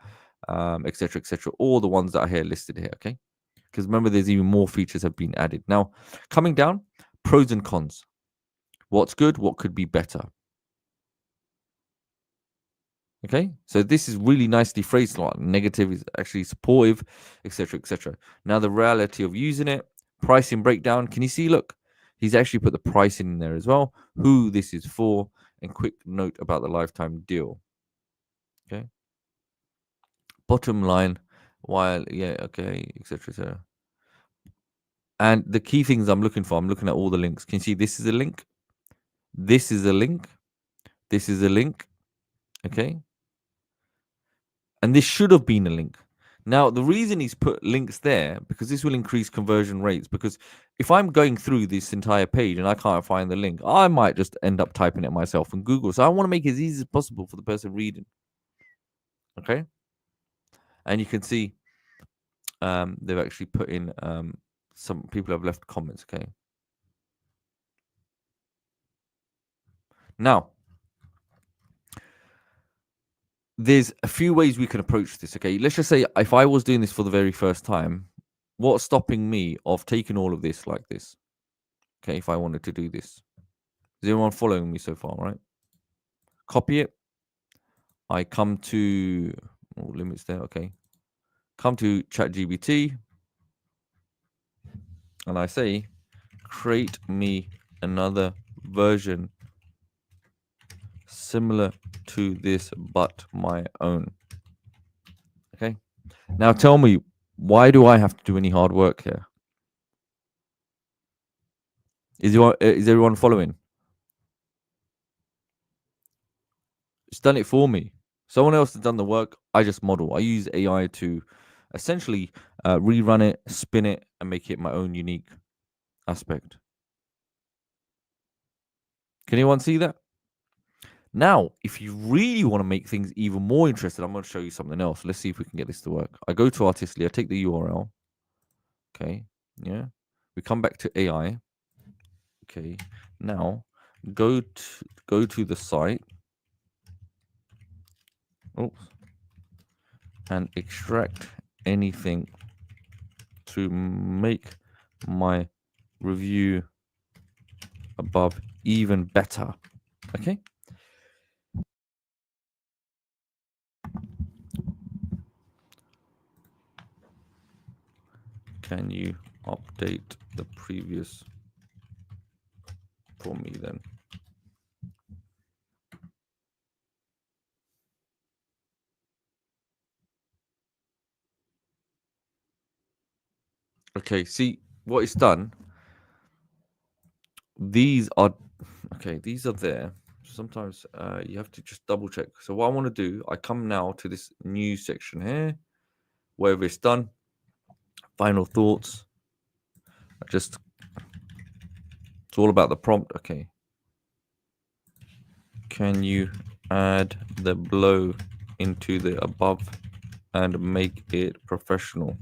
etc., etc. All the ones that are here listed here. Okay. Because remember, there's even more features have been added. Now, coming down, pros and cons. What's good? What could be better? Okay, so this is really nicely phrased. Like negative is actually supportive, etc., etc. Now, the reality of using it, pricing breakdown. Can you see? Look, he's actually put the pricing in there as well. Who this is for, and quick note about the lifetime deal. Okay, bottom line. While okay, etc., etc. And the key things I'm looking for, I'm looking at all the links. Can you see this is a link? This is a link. This is a link. Okay. And this should have been a link. Now, the reason he's put links there, because this will increase conversion rates. Because if I'm going through this entire page and I can't find the link, I might just end up typing it myself in Google. So I want to make it as easy as possible for the person reading. Okay. And you can see they've actually put in some people have left comments. Okay. Now, there's a few ways we can approach this. Okay, let's just say if I was doing this for the very first time, what's stopping me of taking all of this like this? Okay, if I wanted to do this, is everyone following me so far? Right, copy it. I come to limits there. Okay, come to ChatGPT and I say, create me another version similar to this, but my own. Okay, now tell me, why do I have to do any hard work here? Is everyone following? It's done it for me. Someone else has done the work. I just model. I use AI to essentially rerun it, spin it, and make it my own unique aspect. Can anyone see that? Now, if you really want to make things even more interesting, I'm going to show you something else. Let's see if we can get this to work. I go to Artistically. I take the URL. Okay. Yeah. We come back to AI. Okay. Now, go to the site. Oops. And extract anything to make my review above even better. Okay. Can you update the previous for me then. Okay, see what it's done. These are okay. These are there. Sometimes you have to just double check. So what I want to do, I come now to this new section here, wherever it's done. Final thoughts. Just it's all about the prompt. Okay. Can you add the below into the above and make it professional?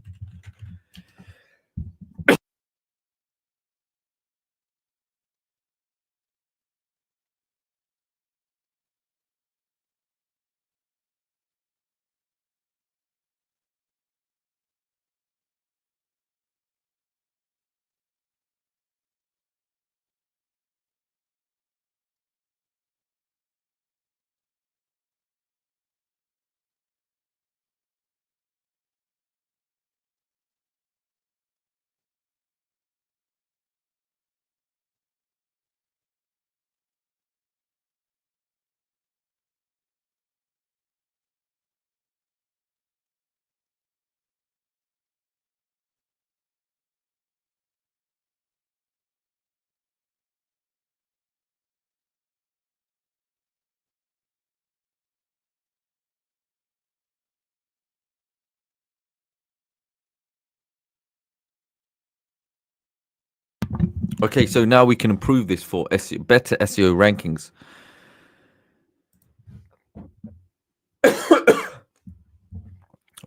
Okay, so now we can improve this for SEO, better SEO rankings.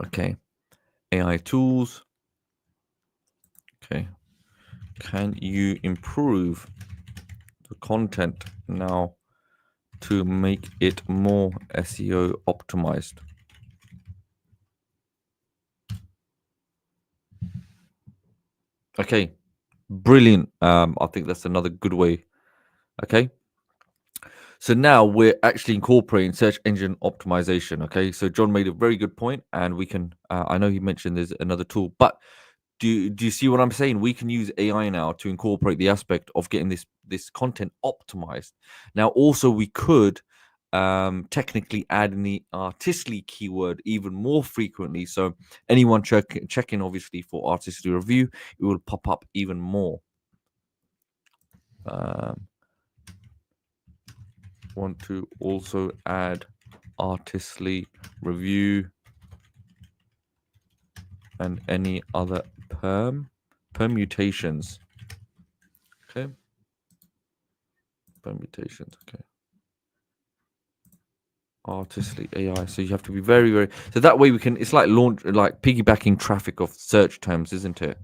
Okay, AI tools. Okay, can you improve the content now to make it more SEO optimized? Okay, brilliant. I think that's another good way. Okay, so now we're actually incorporating search engine optimization. Okay, so John made a very good point, and we can. I know he mentioned there's another tool, but do you see what I'm saying? We can use AI now to incorporate the aspect of getting this content optimized. Now, also we could technically add in the artistly keyword even more frequently. So anyone checking obviously for artistly review, it will pop up even more. Want to also add artistly review and any other permutations. Okay. Permutations. Okay. Artistly AI. So you have to be very, very. So that way we can. It's like like piggybacking traffic of search terms, isn't it?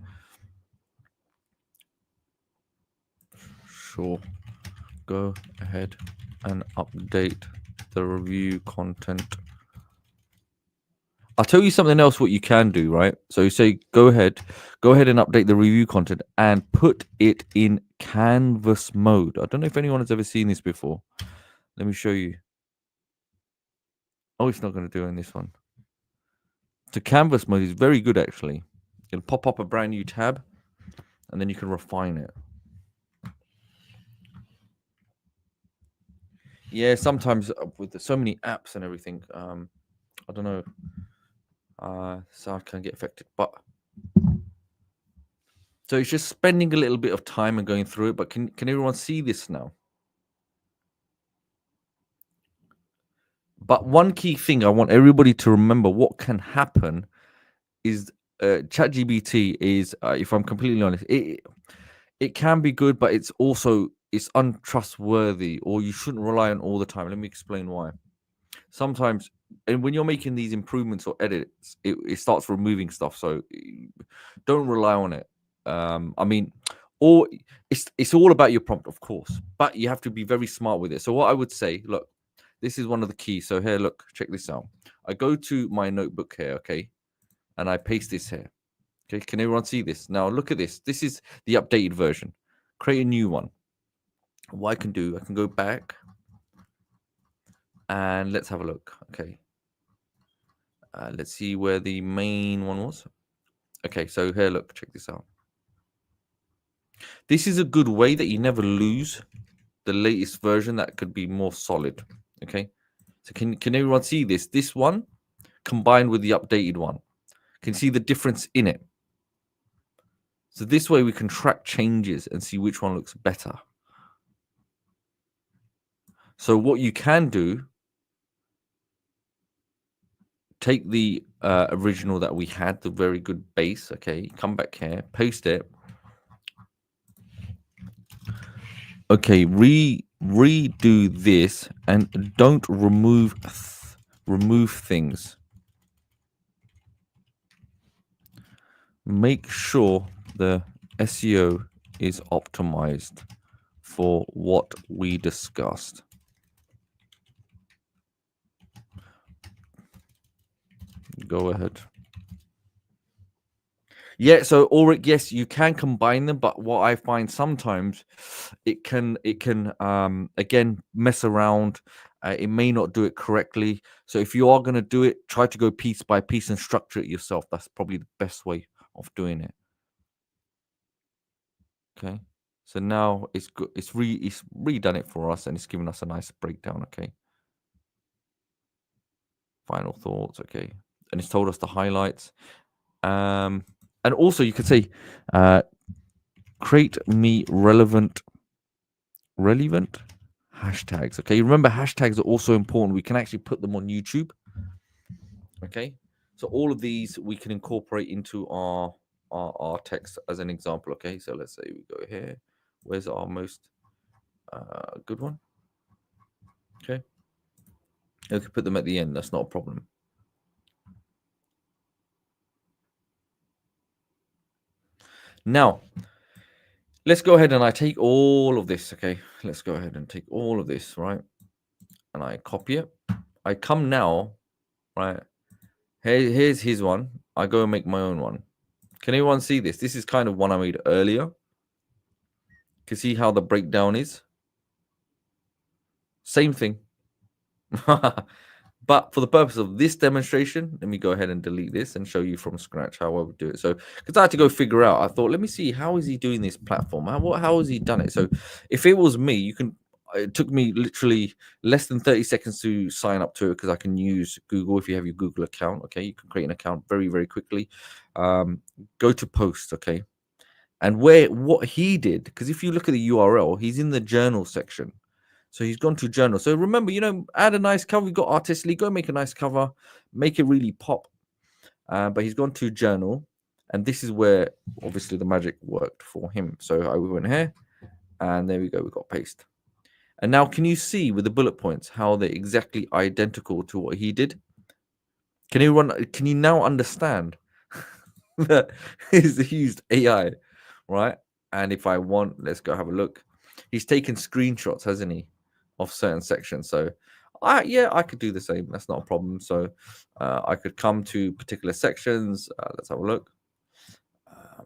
Sure. Go ahead and update the review content. I'll tell you something else what you can do, right? So you say go ahead and update the review content and put it in canvas mode. I don't know if anyone has ever seen this before. Let me show you. Oh, it's not going to do it in this one. So canvas mode is very good actually. You'll pop up a brand new tab and then you can refine it. Yeah, sometimes with so many apps and everything, I don't know, sound can get affected. But so it's just spending a little bit of time and going through it. But can everyone see this now? But one key thing I want everybody to remember: what can happen is ChatGPT is, if I'm completely honest, it can be good, but it's untrustworthy, or you shouldn't rely on all the time. Let me explain why. Sometimes, and when you're making these improvements or edits, it starts removing stuff, so don't rely on it. I mean, or it's all about your prompt, of course, but you have to be very smart with it. So what I would say, look, this is one of the keys. So here, look, check this out. I go to my notebook here, okay, and I paste this here. Okay, can everyone see this? Now look at this. This is the updated version. Create a new one. What I can do, I can go back and let's have a look. Okay, let's see where the main one was. Okay, so here, look, check this out. This is a good way that you never lose the latest version that could be more solid. Okay, so can everyone see this? This one combined with the updated one. Can you see the difference in it? So this way we can track changes and see which one looks better. So what you can do, take the original that we had, the very good base. Okay, come back here, paste it. Okay, redo this and don't remove things. Make sure the SEO is optimized for what we discussed. Go ahead. Yeah, so Ulrich, yes, you can combine them, but what I find sometimes it can again mess around. It may not do it correctly. So if you are going to do it, try to go piece by piece and structure it yourself. That's probably the best way of doing it. Okay. So now it's good. It's redone it for us, and it's given us a nice breakdown. Okay. Final thoughts. Okay, and it's told us the highlights. And also you could say, create me relevant hashtags. Okay, remember hashtags are also important. We can actually put them on YouTube. Okay, so all of these we can incorporate into our text as an example. Okay, so let's say we go here. Where's our most good one? Okay, we can put them at the end. That's not a problem. Now, let's go ahead and I take all of this. Okay, let's go ahead and take all of this, right? And I copy it. I come now, right? Here's his one. I go and make my own one. Can anyone see this? This is kind of one I made earlier. Can see how the breakdown is? Same thing. But for the purpose of this demonstration, let me go ahead and delete this and show you from scratch how I would do it. So, because I had to go figure out, I thought, let me see, how is he doing this platform? How has he done it? So, if it was me, it took me literally less than 30 seconds to sign up to it because I can use Google if you have your Google account. Okay, you can create an account very, very quickly. Go to post, okay, and what he did, because if you look at the URL, he's in the journal section. So he's gone to journal. So remember, add a nice cover. We've got artistically, go make a nice cover, make it really pop. But he's gone to journal, and this is where obviously the magic worked for him. So we went here, and there we go. We got paste. And now, can you see with the bullet points how they're exactly identical to what he did? Can you now understand that he's used AI, right? And if I want, let's go have a look. He's taken screenshots, hasn't he, of certain sections? So, I could do the same. That's not a problem. So, I could come to particular sections. Let's have a look.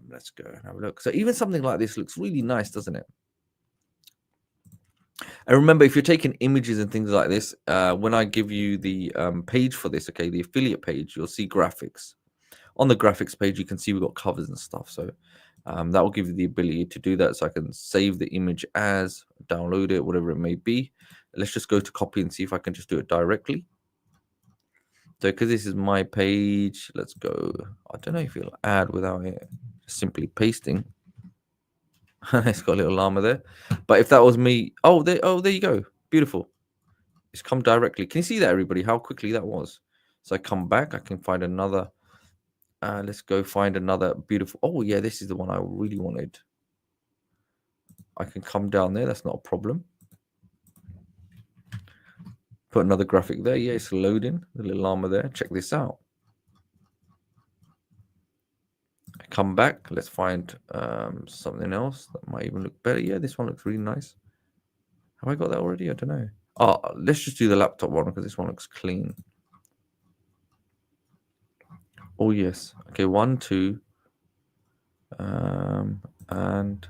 Let's go and have a look. So, even something like this looks really nice, doesn't it? And remember, if you're taking images and things like this, when I give you the page for this, okay, the affiliate page, you'll see graphics. On the graphics page, you can see we've got covers and stuff. So that will give you the ability to do that. So I can save the image as, download it, whatever it may be. Let's just go to copy and see if I can just do it directly. So because this is my page, let's go. I don't know if it'll add without it simply pasting. It's got a little llama there. But if that was me, there you go. Beautiful. It's come directly. Can you see that, everybody? How quickly that was? So I come back, I can find another. Let's go find another beautiful. Oh, yeah, this is the one I really wanted. I can come down there. That's not a problem. Put another graphic there. Yeah, it's loading. The little llama there. Check this out. I come back. Let's find something else that might even look better. Yeah, this one looks really nice. Have I got that already? I don't know. Oh, let's just do the laptop one because this one looks clean. Oh, yes. Okay, 1, 2. And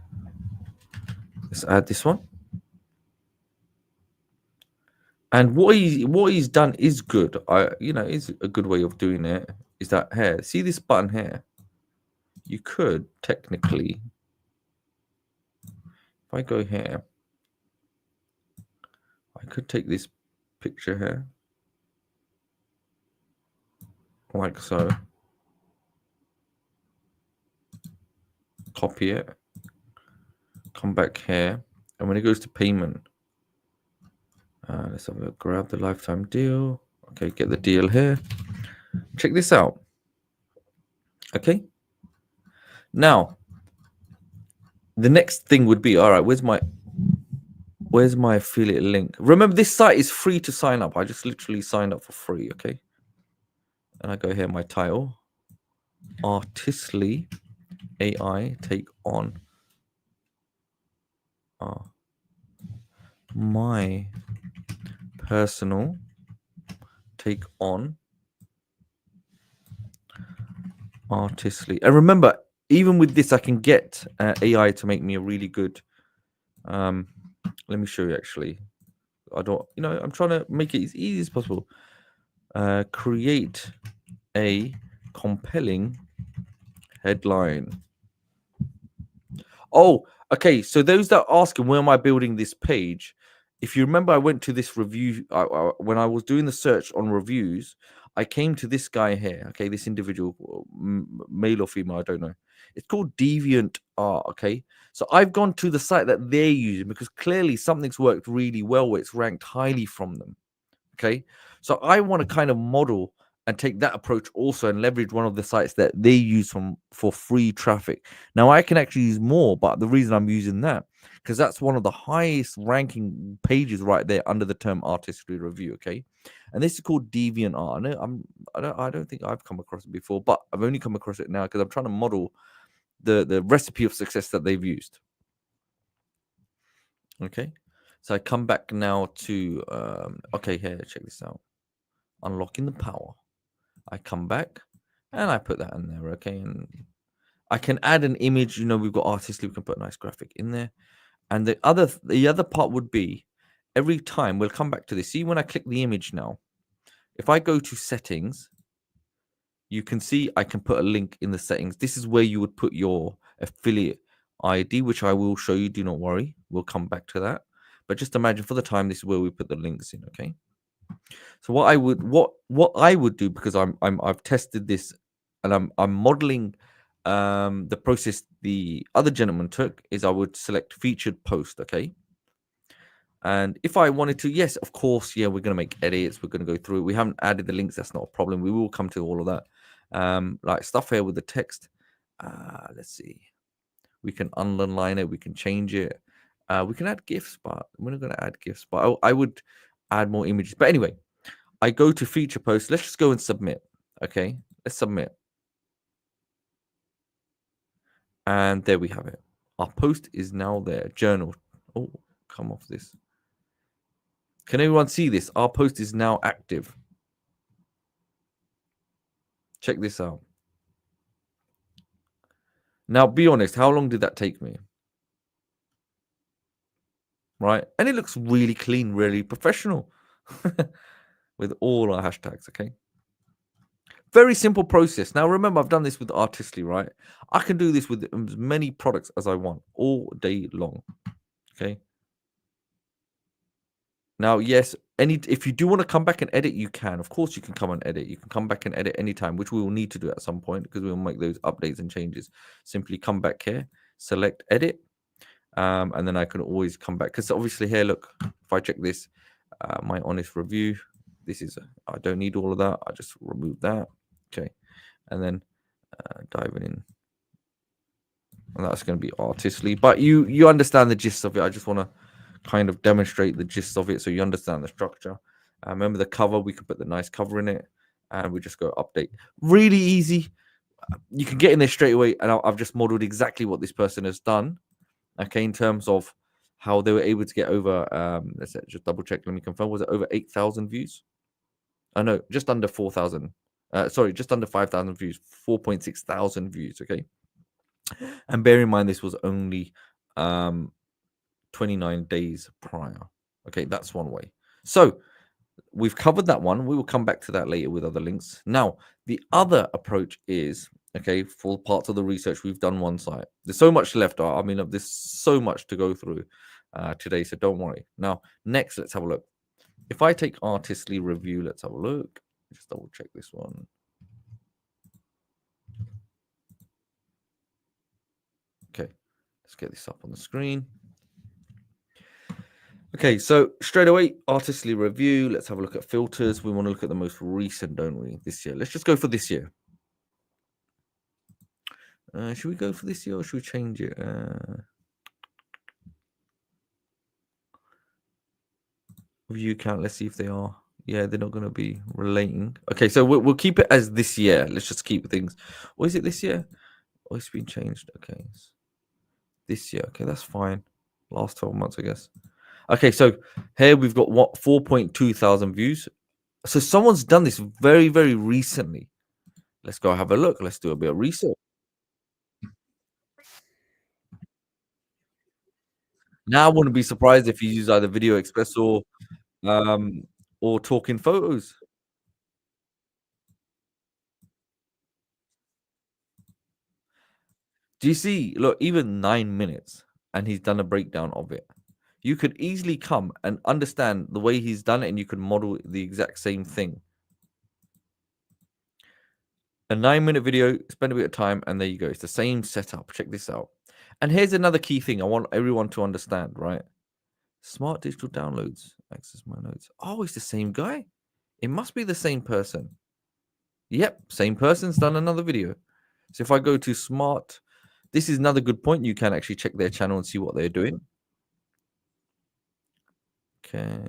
let's add this one. And what he's done is good. Is a good way of doing it. Is that here? See this button here? You could technically, if I go here, I could take this picture here, like so. Copy it. Come back here, and when it goes to payment, let's have a look. Grab the lifetime deal. Okay, get the deal here. Check this out. Okay. Now, the next thing would be, all right, where's my affiliate link? Remember, this site is free to sign up. I just literally signed up for free, okay? And I go here, my title, Artistly AI take on my personal take on Artistly. And remember, even with this, I can get AI to make me a really good. Let me show you actually. I'm trying to make it as easy as possible. Create a compelling headline. Oh, okay. So those that are asking, where am I building this page? If you remember, I went to this review when I was doing the search on reviews. I came to this guy here. Okay, this individual, male or female, I don't know. It's called Deviant Art. Okay, so I've gone to the site that they're using because clearly something's worked really well where it's ranked highly from them. Okay, so I want to kind of model and take that approach also and leverage one of the sites that they use for free traffic. Now I can actually use more, but the reason I'm using that because that's one of the highest ranking pages right there under the term artistry review. Okay, and this is called Deviant Art. I don't think I've come across it before, but I've only come across it now because I'm trying to model the recipe of success that they've used. Okay, so I come back now to okay, here, check this out. Unlocking the power. I come back and I put that in there, okay? And I can add an image. We've got Artistly. We can put a nice graphic in there. And the other part would be every time we'll come back to this. See, when I click the image now, if I go to settings, you can see I can put a link in the settings. This is where you would put your affiliate ID, which I will show you. Do not worry. We'll come back to that. But just imagine for the time, this is where we put the links in, okay? So what I would do because I've tested this and I'm modeling the process the other gentleman took is I would select featured post, okay? And if I wanted to, yes, of course, yeah, we're going to make edits. We're going to go through it. We haven't added the links. That's not a problem. We will come to all of that. Like stuff here with the text. Let's see. We can underline it. We can change it. We can add GIFs, but we're not going to add GIFs. But I would add more images. But anyway, I go to feature post. Let's just go and submit. Okay, let's submit. And there we have it. Our post is now there. Journal. Oh, come off this. Can everyone see this? Our post is now active. Check this out. Now, be honest. How long did that take me? Right? And it looks really clean, really professional with all our hashtags. Okay. Very simple process. Now, remember, I've done this with Artistly, right? I can do this with as many products as I want all day long. Okay. Now, yes, if you do want to come back and edit, you can. Of course, you can come and edit. You can come back and edit anytime, which we will need to do at some point because we will make those updates and changes. Simply come back here, select edit, and then I can always come back. Because obviously here, look, if I check this, my honest review, this is, I don't need all of that. I just remove that. Okay. And then diving in. And that's going to be Artistly. But you understand the gist of it. I just want to kind of demonstrate the gist of it so you understand the structure. Remember the cover, we could put the nice cover in it and we just go update. Really easy. You can get in there straight away and I've just modeled exactly what this person has done. Okay, in terms of how they were able to get over, let's just double check, let me confirm, was it over 8,000 views? Oh no, just under 4,000. Sorry, just under 5,000 views, 4.6 thousand views, okay? And bear in mind, this was only 29 days prior. Okay, that's one way. So we've covered that one. We will come back to that later with other links. Now, the other approach is, okay, for parts of the research, we've done one site. There's so much left. I mean, there's so much to go through today, so don't worry. Now, next, let's have a look. if I take artistly review, let's have a look. Just double check this one. Okay, let's get this up on the screen. Okay, so straight away, artistly review. Let's have a look at filters. We want to look at the most recent, don't we? This year. Let's just go for this year. Should we go for this year or should we change it? View count. Let's see if they are. Yeah, they're not going to be relating. Okay, so we'll keep it as this year. Let's just keep things. Or is it this year? Oh, it's been changed. Okay, this year. Okay, that's fine. Last 12 months, I guess. Okay, so here we've got what 4.2 thousand views. So someone's done this very, very recently. Let's go have a look. Let's do a bit of research. Now I wouldn't be surprised if you use either Video Express um or Talking Photos. Do you see? Look, even 9 minutes, and he's done a breakdown of it. You could easily come and understand the way he's done it, and you could model the exact same thing. A 9 minute video, spend a bit of time, and there you go. It's the same setup. Check this out. And here's another key thing I want everyone to understand, right? Smart digital downloads. Access my notes. Oh, it's the same guy. It must be the same person. Yep, same person's done another video. So if I go to smart, this is another good point. You can actually check their channel and see what they're doing. Okay.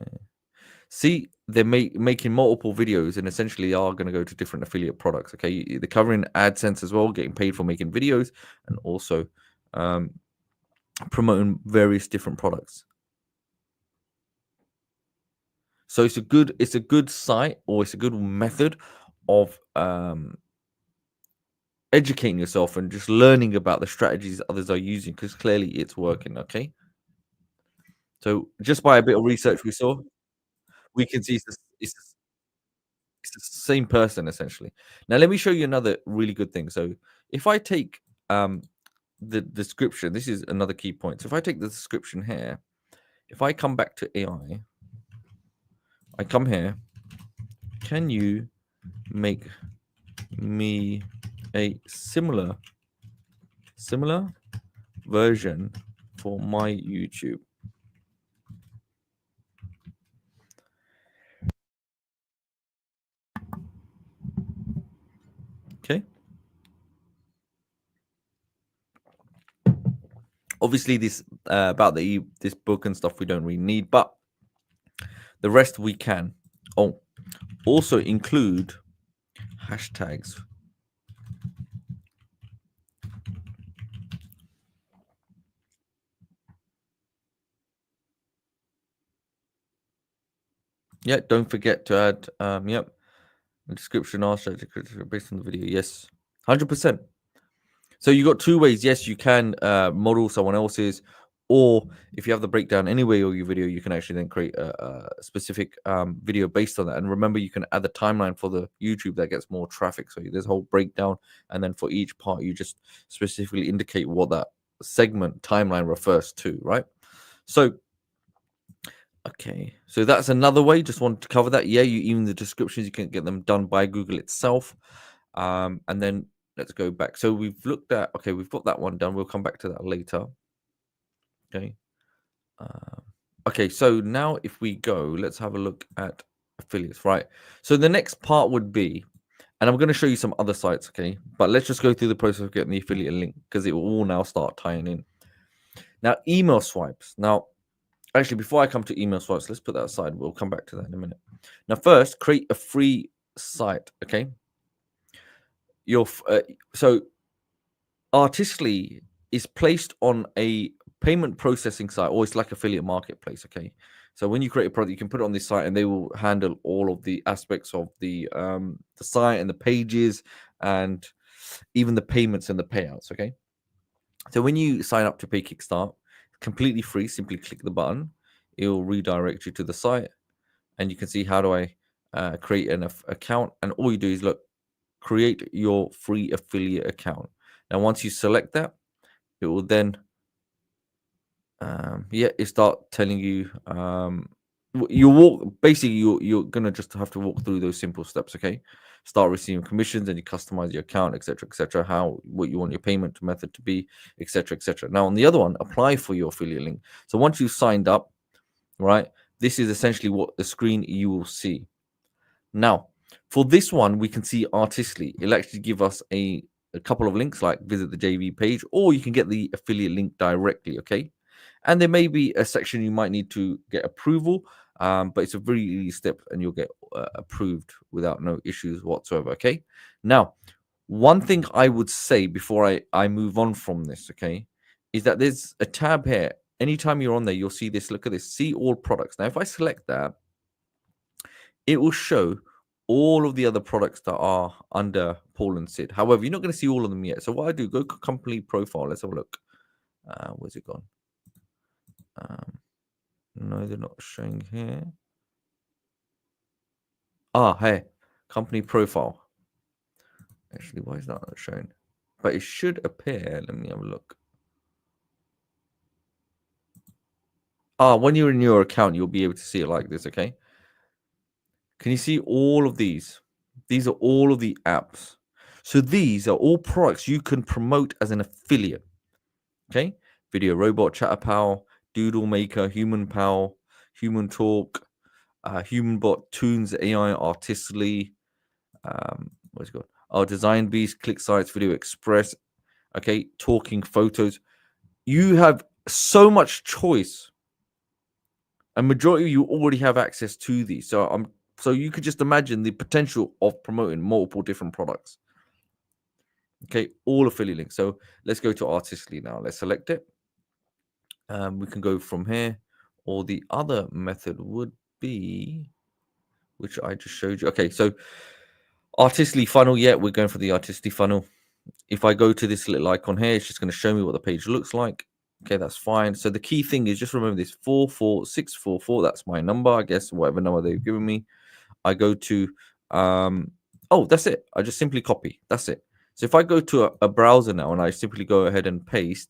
See, they're making multiple videos and essentially are going to go to different affiliate products. Okay. They're covering AdSense as well, getting paid for making videos and also promoting various different products. So it's a good site or it's a good method of educating yourself and just learning about the strategies others are using because clearly it's working. Okay. So just by a bit of research we saw, we can see it's the same person essentially. Now let me show you another really good thing. So if I take the description, this is another key point. So if I take the description here, if I come back to AI, I come here, can you make me a similar version for my YouTube? Okay. Obviously, this about this book and stuff we don't really need, but the rest we can. Oh, also include hashtags. Yeah, don't forget to add. Yep, the description, also based on the video. Yes, 100%. So you got two ways. Yes, you can model someone else's, or if you have the breakdown anyway or your video, you can actually then create a specific video based on that. And remember, you can add the timeline for the YouTube that gets more traffic. So there's a whole breakdown, and then for each part, you just specifically indicate what that segment timeline refers to, right? So okay, so that's another way. Just wanted to cover that. Yeah, even the descriptions you can get them done by Google itself, and then let's go back. So we've looked at, okay, we've got that one done. We'll come back to that later. Okay. Um, okay, so now if we go, let's have a look at affiliates, right? So the next part would be, and I'm going to show you some other sites, okay? But let's just go through the process of getting the affiliate link because it will all now start tying in. Now, email swipes. Now, actually, before I come to email swipes, let's put that aside. We'll come back to that in a minute. Now, first, create a free site, okay? So artistically is placed on a payment processing site, or it's like affiliate marketplace. Okay, so when you create a product, you can put it on this site, and they will handle all of the aspects of the site and the pages, and even the payments and the payouts. Okay, so when you sign up to Pay Kickstart, completely free. Simply click the button; it will redirect you to the site, and you can see how do I create an account, and all you do is look, create your free affiliate account. Now, once you select that, it will then it start telling you you walk basically you're gonna just have to walk through those simple steps. Okay, start receiving commissions, and you customize your account, etc., how what you want your payment method to be, etc. Now on the other one, apply for your affiliate link. So once you've signed up, right, this is essentially what the screen you will see. Now for this one, we can see Artistly. It'll actually give us a couple of links, like visit the JV page, or you can get the affiliate link directly. Okay, and there may be a section you might need to get approval, but it's a very easy step, and you'll get approved without no issues whatsoever. Okay, now one thing I would say before I move on from this, okay, is that there's a tab here. Anytime you're on there, you'll see this. Look at this, see all products. Now if I select that, it will show all of the other products that are under Paul and Sid. However, you're not going to see all of them yet. So what I do, go to company profile. Let's have a look. Where's it gone? No, they're not showing here. Hey, company profile. Actually, why is that not showing? But it should appear. Let me have a look. When you're in your account, you'll be able to see it like this, okay? Can you see all of these? These are all of the apps. So these are all products you can promote as an affiliate, okay? Video Robot, Chatter Pal, Doodle Maker, Human Pal, Human Talk, Human Bot, Tunes AI, Artistly, what's it called? Design Beast, Click Sites, Video Express, okay, Talking Photos. You have so much choice. A majority of you already have access to these. So you could just imagine the potential of promoting multiple different products. Okay, all affiliate links. So let's go to Artistly now. Let's select it. We can go from here, or the other method would be, which I just showed you. Okay, so Artistly funnel. Yeah, we're going for the Artistly funnel. If I go to this little icon here, it's just going to show me what the page looks like. Okay, that's fine. So the key thing is just remember this 44644. That's my number, I guess, whatever number they've given me. I go to, that's it. I just simply copy. That's it. So if I go to a browser now and I simply go ahead and paste,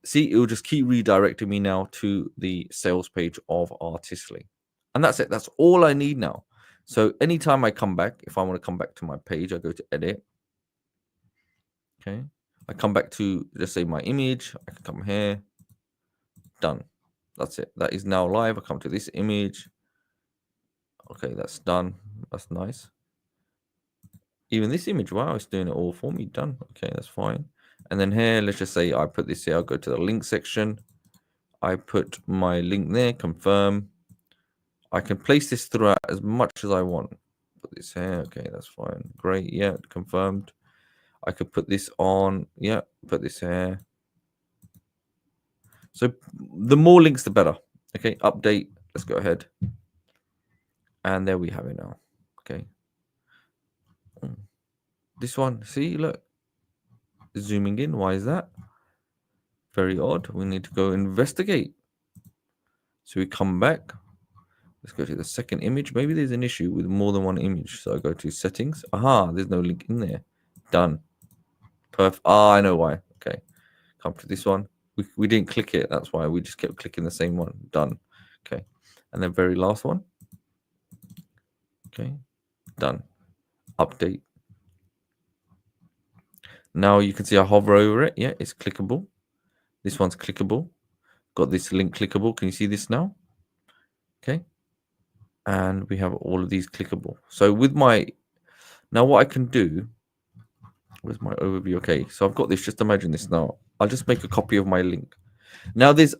see, it will just keep redirecting me now to the sales page of Artistly. And that's it. That's all I need now. So anytime I come back, if I want to come back to my page, I go to edit. Okay. I come back to, let's say, my image. I can come here. Done. That's it. That is now live. I come to this image. Okay, that's done. That's nice. Even this image, wow, it's doing it all for me. Done. Okay, that's fine. And then here, let's just say I put this here. I'll go to the link section. I put my link there, confirm. I can place this throughout as much as I want. Put this here. Okay, that's fine. Great. Yeah, confirmed. I could put this on. Yeah, put this here. So the more links, the better. Okay, update. Let's go ahead. And there we have it now. Okay. This one, see, look. Zooming in. Why is that? Very odd. We need to go investigate. So we come back. Let's go to the second image. Maybe there's an issue with more than one image. So I go to settings. Aha, there's no link in there. Done. Perfect. I know why. Okay. Come to this one. We didn't click it. That's why we just kept clicking the same one. Done. Okay. And then very last one. Okay. Done. Update. Now you can see I hover over it. Yeah, it's clickable. This one's clickable. Got this link clickable. Can you see this now? Okay. And we have all of these clickable. So with my, now what I can do, where's my overview? Okay, so I've got this. Just imagine this now. I'll just make a copy of my link. Now there's,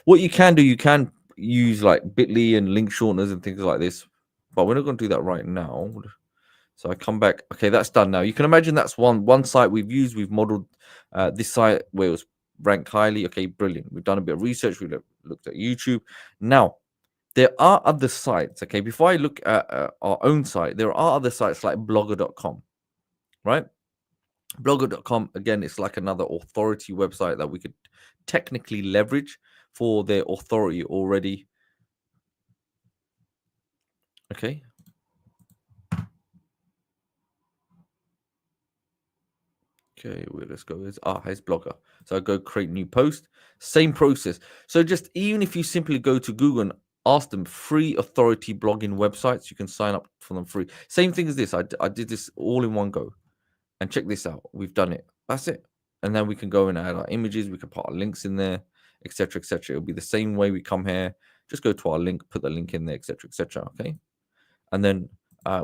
what you can do, you can use like Bitly and link shorteners and things like this, but we're not going to do that right now. So I come back. Okay, that's done now. You can imagine that's one site we've used. We've modeled this site where it was ranked highly. Okay, brilliant. We've done a bit of research. We've looked at YouTube. Now, there are other sites. Okay, before I look at our own site, there are other sites like blogger.com, right? Blogger.com, again, it's like another authority website that we could technically leverage for their authority already. Okay. Okay, let's go. Here's Blogger. So I go create new post. Same process. So just even if you simply go to Google and ask them free authority blogging websites. You can sign up for them free. Same thing as this. I did this all in one go. And check this out. We've done it. That's it. And then we can go and add our images. We can put our links in there, etc., etc. It'll be the same way we come here. Just go to our link, put the link in there, etc., etc. Okay. And then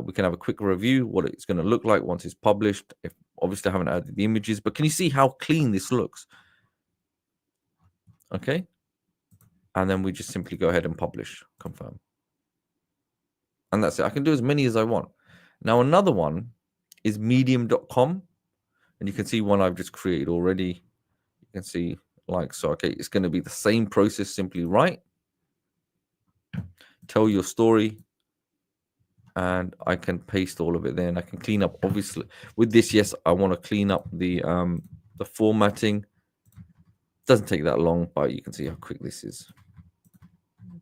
we can have a quick review what it's going to look like once it's published. If obviously I haven't added the images, but can you see how clean this looks? Okay. And then we just simply go ahead and publish, confirm. And that's it. I can do as many as I want. Now, another one is medium.com. And you can see one I've just created already. You can see like so. Okay, it's going to be the same process. Simply write, tell your story, and I can paste all of it there. And I can clean up. Obviously, with this, yes, I want to clean up the formatting. Doesn't take that long, but you can see how quick this is.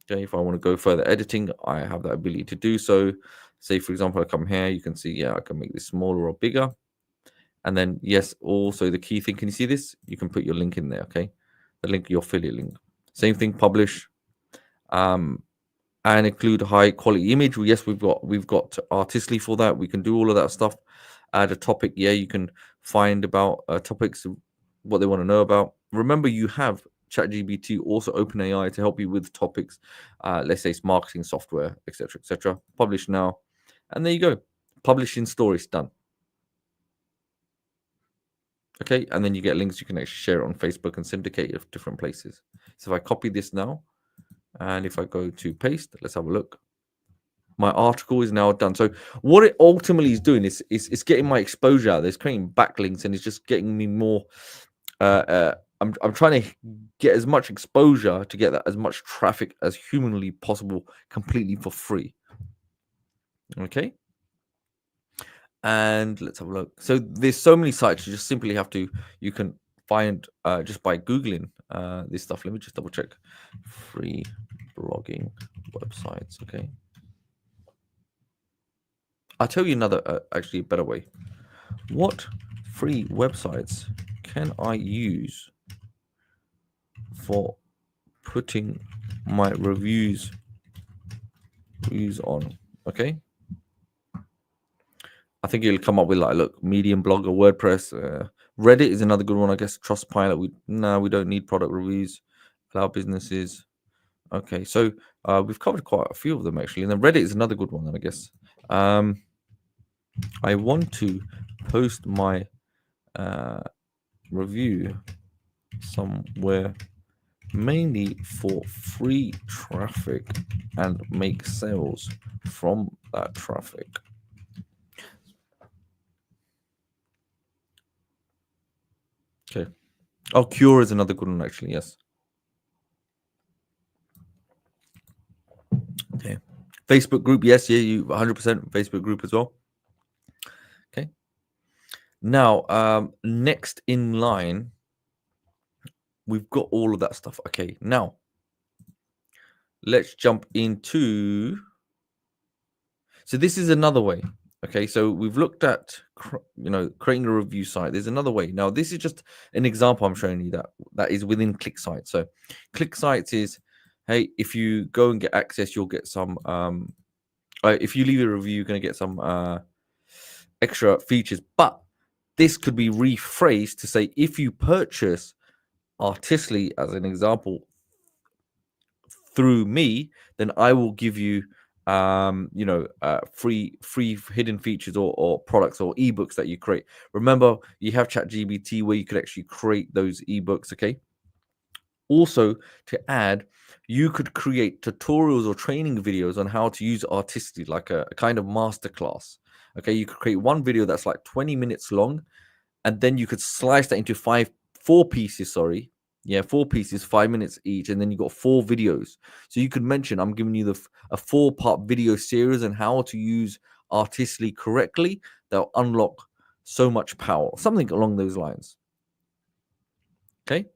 Okay, if I want to go further editing, I have that ability to do so. Say, for example, I come here. You can see, yeah, I can make this smaller or bigger. And then, yes, also the key thing, can you see this? You can put your link in there, okay? The link, your affiliate link. Same thing, publish, and include high quality image. Yes, we've got Artistly for that. We can do all of that stuff. Add a topic. Yeah, you can find about topics, what they want to know about. Remember, you have ChatGPT, also OpenAI to help you with topics. Let's say it's marketing software, etc., etc. Publish now, and there you go. Publishing stories done. Okay, and then you get links. You can actually share it on Facebook and syndicate it of different places. So if I copy this now, and if I go to paste, let's have a look. My article is now done. So what it ultimately is doing is getting my exposure out there. It's creating backlinks, and it's just getting me more. I'm trying to get as much exposure to get that as much traffic as humanly possible, completely for free. Okay. And let's have a look. So there's so many sites. You just simply have to. You can find just by googling this stuff. Let me just double check. Free blogging websites. Okay. I'll tell you another actually a better way. What free websites can I use for putting my reviews on? Okay. I think it'll come up with like, look, Medium, Blogger, WordPress, Reddit is another good one, I guess. Trustpilot, we don't need product reviews. Allow businesses. Okay, so we've covered quite a few of them actually, and then Reddit is another good one, then I guess. I want to post my review somewhere mainly for free traffic and make sales from that traffic. Okay. Oh, Cure is another good one, actually. Yes. Okay. Facebook group. Yes. Yeah. You 100% Facebook group as well. Okay. Now, next in line, we've got all of that stuff. Okay. Now, let's jump into. So this is another way. Okay, so we've looked at creating a review site. There's another way. Now, this is just an example I'm showing you that is within ClickSites. So, ClickSites is, hey, if you go and get access, you'll get some. If you leave a review, you're going to get some extra features. But this could be rephrased to say, if you purchase Artistly, as an example, through me, then I will give you free hidden features or products or ebooks that you create. Remember, you have ChatGPT where you could actually create those ebooks. Okay. Also, to add, you could create tutorials or training videos on how to use Artistly, like a kind of masterclass. Okay, you could create one video that's like 20 minutes long, and then you could slice that into four pieces. Sorry, yeah, 4 pieces, 5 minutes each, and then you got 4 videos. So you could mention, I'm giving you a 4-part video series on how to use Artistly correctly. That'll unlock so much power, something along those lines. Okay.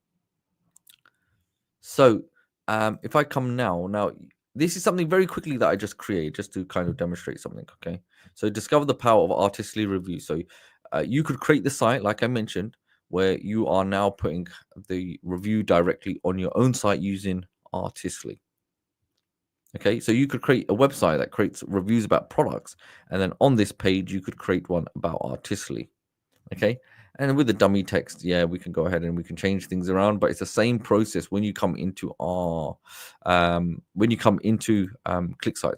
So if I come now, this is something very quickly that I just created just to kind of demonstrate something. Okay. So discover the power of Artistly review. So you could create the site, like I mentioned, where you are now putting the review directly on your own site using Artistly. Okay, so you could create a website that creates reviews about products, and then on this page you could create one about Artistly. Okay, and with the dummy text, yeah, we can go ahead and we can change things around, but it's the same process when you come into our ClickSite.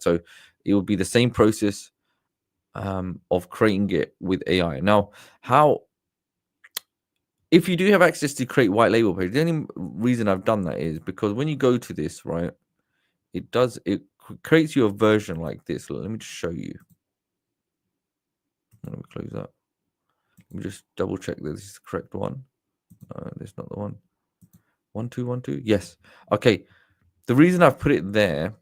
So it will be the same process of creating it with AI. Now, how if you do have access to create white label page, the only reason I've done that is because when you go to this, right, it creates you a version like this. Let me just show you. Let me close that. Let me just double check that this is the correct one. This is not the one. 1212. Yes. Okay. The reason I've put it there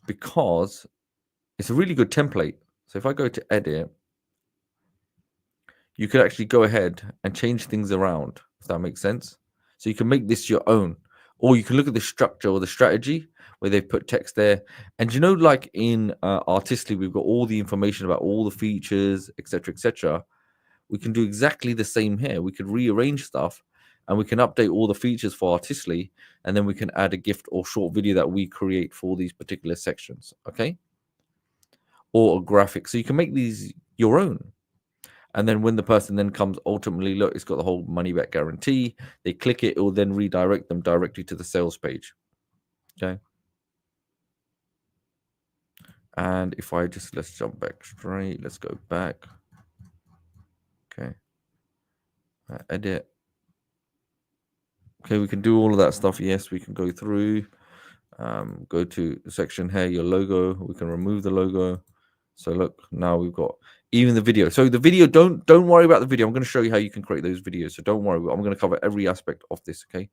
because it's a really good template. So if I go to edit, you could actually go ahead and change things around, if that makes sense. So you can make this your own, or you can look at the structure or the strategy where they've put text there. And you know, like in Artistly, we've got all the information about all the features, etc., etc. We can do exactly the same here. We could rearrange stuff and we can update all the features for Artistly, and then we can add a gift or short video that we create for these particular sections, okay? Or a graphic. So you can make these your own. And then when the person then comes, ultimately, look, it's got the whole money back guarantee. They click it, it will then redirect them directly to the sales page. Okay. And if I just, let's jump back straight, let's go back. Okay. Edit. Okay, we can do all of that stuff. Yes, we can go through, go to the section here, your logo. We can remove the logo. So look, now we've got even the video. So the video, don't worry about the video. I'm going to show you how you can create those videos. So don't worry. I'm going to cover every aspect of this. Okay.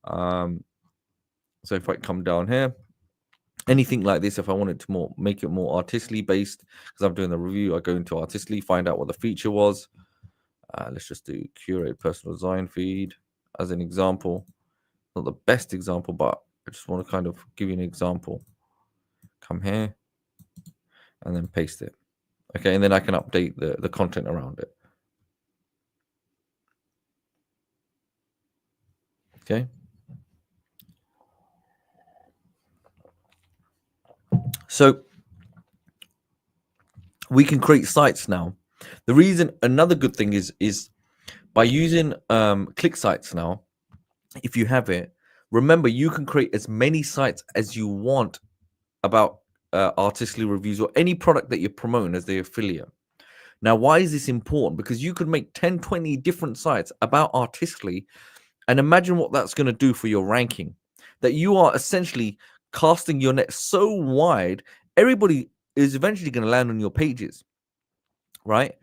So if I come down here, anything like this, if I wanted to make it more Artistly based, because I'm doing the review, I go into Artistly, find out what the feature was. Let's just do curate personal design feed as an example. Not the best example, but I just want to kind of give you an example. Come here and then paste it. Okay, and then I can update the content around it. Okay. So we can create sites now. The reason, another good thing is by using ClickSites now, if you have it, remember you can create as many sites as you want about Artistly reviews or any product that you're promoting as the affiliate. Now, why is this important? Because you could make 10, 20 different sites about Artistly, and imagine what that's going to do for your ranking. That you are essentially casting your net so wide, everybody is eventually going to land on your pages, right?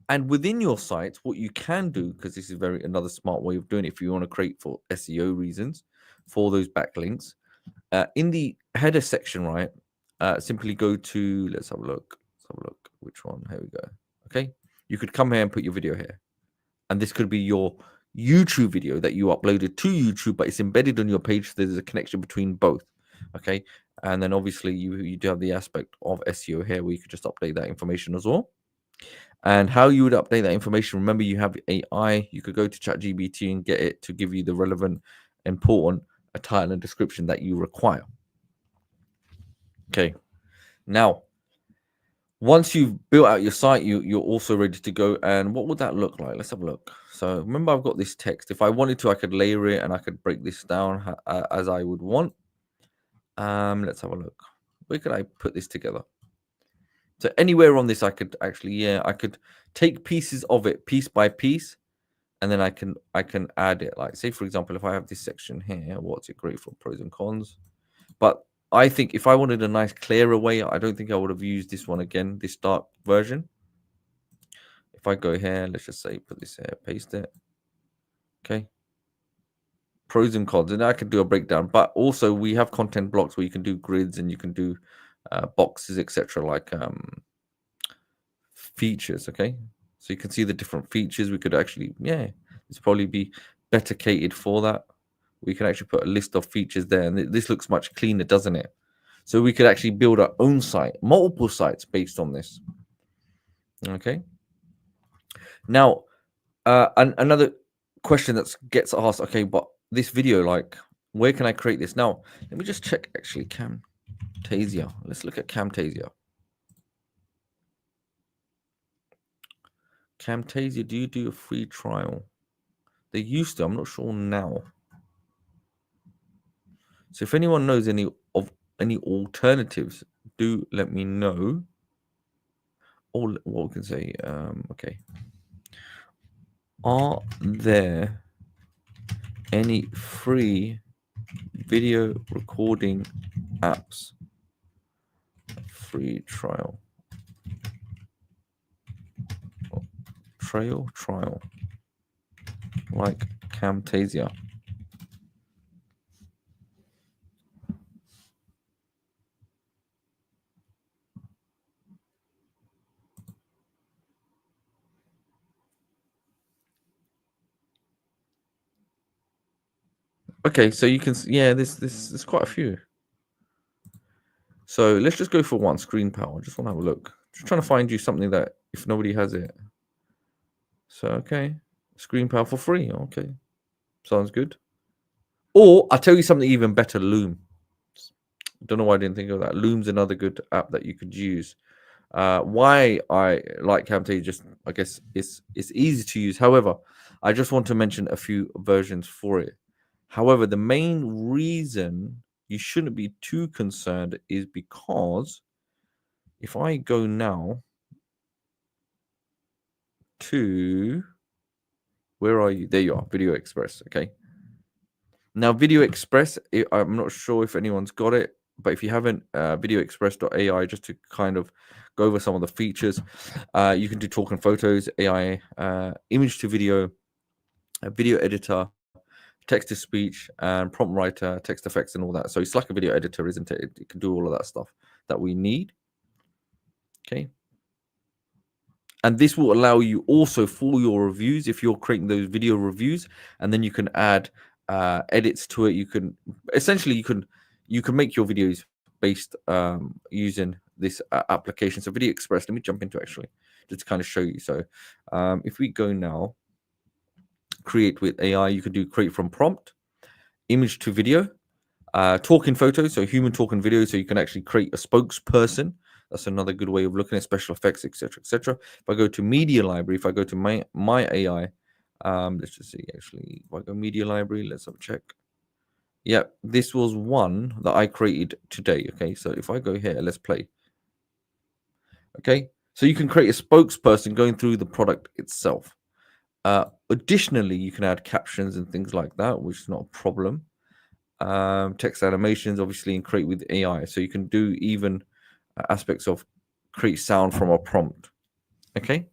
And within your site, what you can do, because this is another smart way of doing it, if you want to create for SEO reasons, for those backlinks, in the header section, right? Simply go to, let's have a look. Which one? Here we go. Okay. You could come here and put your video here. And this could be your YouTube video that you uploaded to YouTube, but it's embedded on your page. So there's a connection between both. Okay. And then obviously you do have the aspect of SEO here where you could just update that information as well. And how you would update that information, remember you have AI. You could go to ChatGPT and get it to give you the relevant, important title and description that you require. Okay. Now, once you've built out your site, you're also ready to go. And what would that look like? Let's have a look. So remember, I've got this text. If I wanted to, I could layer it and I could break this down as I would want. Let's have a look. Where could I put this together? So anywhere on this, I could actually, I could take pieces of it piece by piece, and then I can add it. Like, say, for example, if I have this section here, what's it great for? Pros and cons. But I think if I wanted a nice clearer way, I don't think I would have used this one again, this dark version. If I go here, let's just say put this here, paste it. Okay. Pros and cons, and I can do a breakdown. But also we have content blocks where you can do grids and you can do boxes, etc. Like features. Okay, so you can see the different features. We could actually, this probably be better catered for that. We can actually put a list of features there, and this looks much cleaner, doesn't it? So we could actually build our own site, multiple sites based on this. Okay. Now, another question that gets asked, okay, but this video, like, where can I create this? Now, let me just check, actually, Camtasia. Let's look at Camtasia. Camtasia, do you do a free trial? They used to. I'm not sure now. So if anyone knows any alternatives, do let me know. Or what we can say. Okay. Are there any free video recording apps? Free trial. Trial. Like Camtasia. Okay, so you can, yeah, there's quite a few. So let's just go for one, screen power. Just want to have a look. Just trying to find you something that if nobody has it. So okay, screen power for free. Okay, sounds good. Or I'll tell you something even better, Loom. Don't know why I didn't think of that. Loom's another good app that you could use. Why I like Camtasia, just I guess it's easy to use. However, I just want to mention a few versions for it. However, the main reason you shouldn't be too concerned is because if I go now to, where are you? There you are, Video Express. Okay. Now, Video Express, I'm not sure if anyone's got it, but if you haven't, videoexpress.ai, just to kind of go over some of the features, you can do talk and photos, AI, image to video, a video editor, text to speech, and prompt writer, text effects, and all that. So it's like a video editor, isn't it? It can do all of that stuff that we need. Okay. And this will allow you also for your reviews, if you're creating those video reviews, and then you can add edits to it. You can essentially you can make your videos based using this application. So Video Express, let me jump into actually just to kind of show you. So if we go now, create with AI, you can do create from prompt, image to video, talking photos, so human talking video, so you can actually create a spokesperson. That's another good way of looking at special effects, etc., etc. If I go to media library, if I go to my AI, let's just see. Actually, if I go media library, let's have a check. Yeah, this was one that I created today. Okay, so if I go here, let's play. Okay, so you can create a spokesperson going through the product itself. Additionally, you can add captions and things like that, which is not a problem. Text animations, obviously, and create with AI, so you can do even aspects of create sound from a prompt. Okay,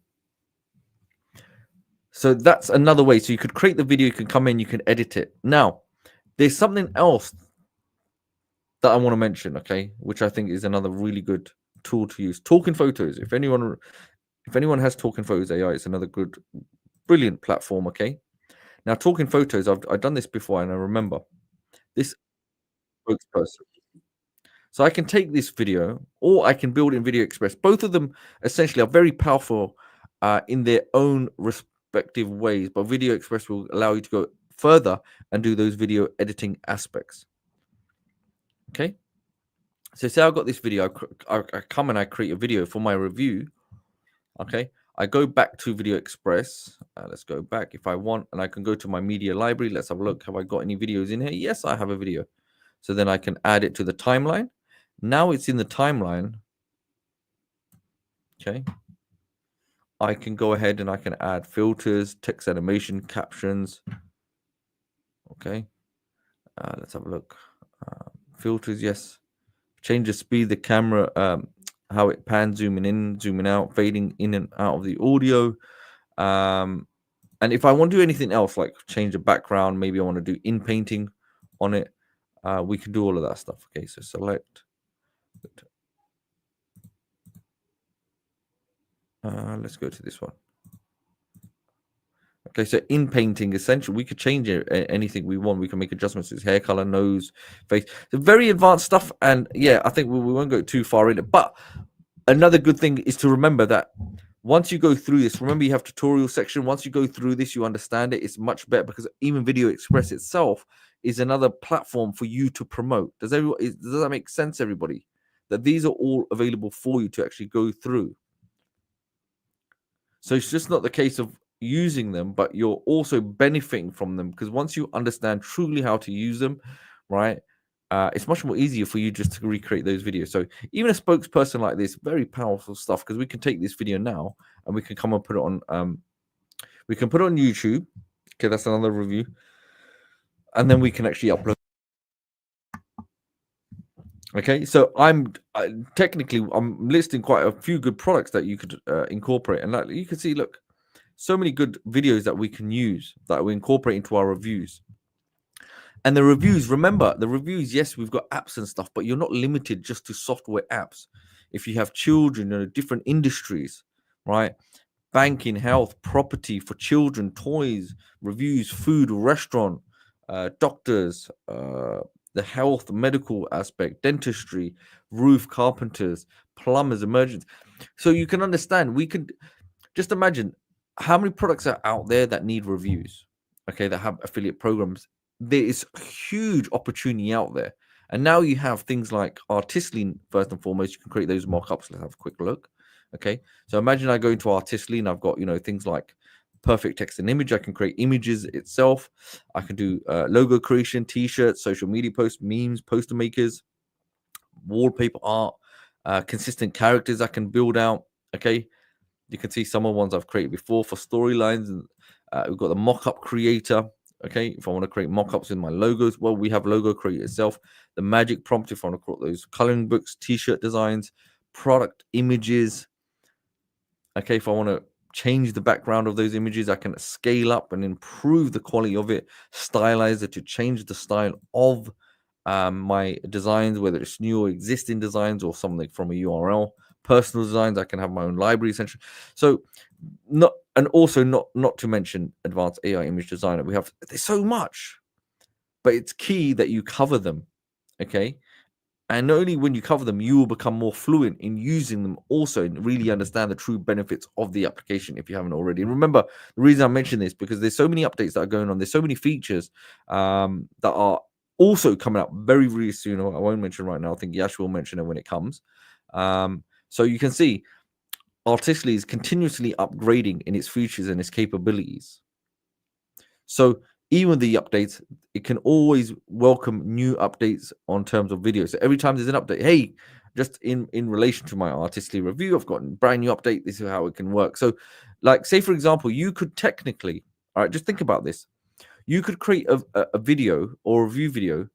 so that's another way. So you could create the video, you can come in, you can edit it. Now there's something else that I want to mention, okay, which I think is another really good tool to use. Talking photos. If anyone has Talking Photos AI, it's another good, brilliant platform. Okay, now Talking Photos, I've done this before, and I remember this spokesperson. So I can take this video, or I can build in Video Express. Both of them essentially are very powerful in their own respective ways, but Video Express will allow you to go further and do those video editing aspects. Okay. So say I've got this video, I come and I create a video for my review. Okay. I go back to Video Express. Let's go back if I want, and I can go to my media library. Let's have a look. Have I got any videos in here? Yes, I have a video. So then I can add it to the timeline. Now it's in the timeline. Okay. I can go ahead and I can add filters, text animation, captions. Okay. Let's have a look. Filters, yes. Change the speed, the camera, how it pans, zooming in, zooming out, fading in and out of the audio. And if I want to do anything else, like change the background, maybe I want to do in painting on it, we can do all of that stuff. Okay, so select. Let's go to this one. Okay, so in painting, essentially, we could change anything we want. We can make adjustments to his hair color, nose, face. So very advanced stuff. And yeah, I think we won't go too far in it. But another good thing is to remember that once you go through this, remember you have tutorial section. Once you go through this, you understand it. It's much better because even Video Express itself is another platform for you to promote. Does that make sense, everybody? That these are all available for you to actually go through. So it's just not the case of using them, but you're also benefiting from them, because once you understand truly how to use them, right, it's much more easier for you just to recreate those videos. So even a spokesperson like this, very powerful stuff, because we can take this video now and we can come and put it on. We can put it on YouTube. Okay, that's another review, and then we can actually upload. Okay, so technically I'm listing quite a few good products that you could incorporate, and like you can see, look, so many good videos that we can use that we incorporate into our reviews. And the reviews, remember, the reviews, yes, we've got apps and stuff, but you're not limited just to software apps. If you have children, different industries, right? Banking, health, property for children, toys, reviews, food, restaurant, doctors, the health, medical aspect, dentistry, roof carpenters, plumbers, emergency. So you can understand, we can just imagine how many products are out there that need reviews, okay, that have affiliate programs. There is huge opportunity out there. And now you have things like Artistly, first and foremost. You can create those mock-ups. Let's have a quick look. Okay, so imagine I go into Artistly and I've got, things like perfect text and image. I can create images itself. I can do logo creation, t-shirts, social media posts, memes, poster makers, wallpaper art, consistent characters I can build out. Okay, you can see some of the ones I've created before for storylines, and we've got the mock-up creator. Okay, if I want to create mock-ups with my logos, well, we have logo creator itself. The magic prompt, if I want to create those coloring books, t-shirt designs, product images. Okay, if I want to change the background of those images, I can scale up and improve the quality of it, stylize it to change the style of my designs, whether it's new or existing designs or something from a URL. Personal designs, I can have my own library essentially. So not to mention advanced AI image designer. There's so much, but it's key that you cover them. Okay. And only when you cover them, you will become more fluent in using them also, and really understand the true benefits of the application if you haven't already. And remember, the reason I mention this, because there's so many updates that are going on. There's so many features that are also coming up very, very soon. I won't mention right now. I think Yash will mention it when it comes. So you can see Artistly is continuously upgrading in its features and its capabilities. So even the updates, it can always welcome new updates on terms of video. So every time there's an update, hey, just in relation to my Artistly review, I've got a brand new update. This is how it can work. So, like, say for example, you could technically, all right, just think about this. You could create a video or a review video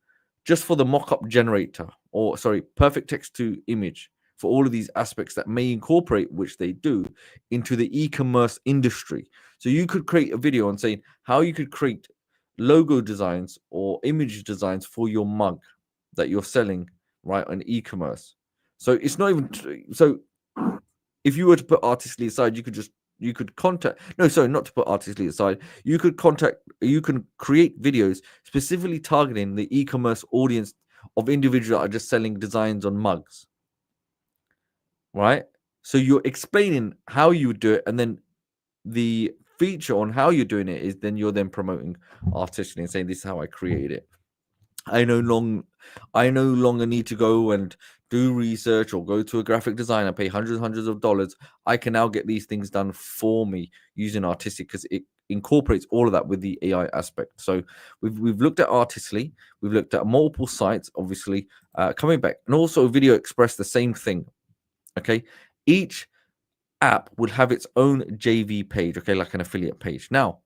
just for the mock-up generator, or sorry, perfect text to image, for all of these aspects that may incorporate, which they do, into the e-commerce industry. So you could create a video on saying how you could create logo designs or image designs for your mug that you're selling, right, on e-commerce. So it's not even so if you were to put Artistly aside, you could contact, no, sorry, not to put Artistly aside, you can create videos specifically targeting the e-commerce audience of individuals that are just selling designs on mugs, right? So you're explaining how you would do it, and then the feature on how you're doing it is then you're then promoting Artistly and saying, this is how I created it. I no longer need to go and do research or go to a graphic designer, pay hundreds of dollars. I can now get these things done for me using Artistly, because it incorporates all of that with the AI aspect. So we've looked at Artistly, we've looked at multiple sites, obviously, coming back, and also Video Express, the same thing. Okay, each app will have its own JV page, okay, like an affiliate page. Now,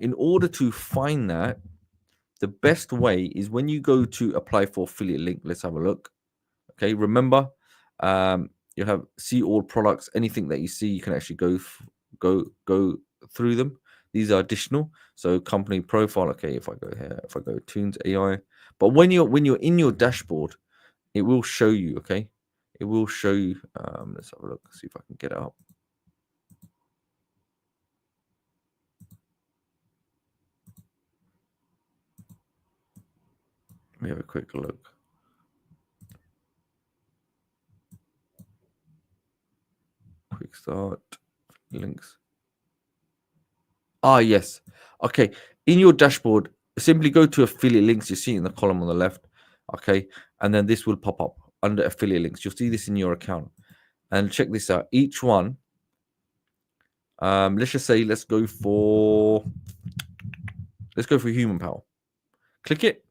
in order to find that, the best way is when you go to apply for affiliate link. Let's have a look. Okay, remember, you have see all products. Anything that you see, you can actually go through them. These are additional. So company profile. Okay, if I go here, if I go Tunes AI, but when you're in your dashboard, it will show you. Okay, it will show you. Let's have a look. See if I can get it up. Let me have a quick look. Quick start links. Ah, yes. Okay. In your dashboard, simply go to affiliate links. You see it in the column on the left, okay, and then this will pop up under affiliate links. You'll see this in your account, and check this out. Each one, let's just say, let's go for human power. Click it.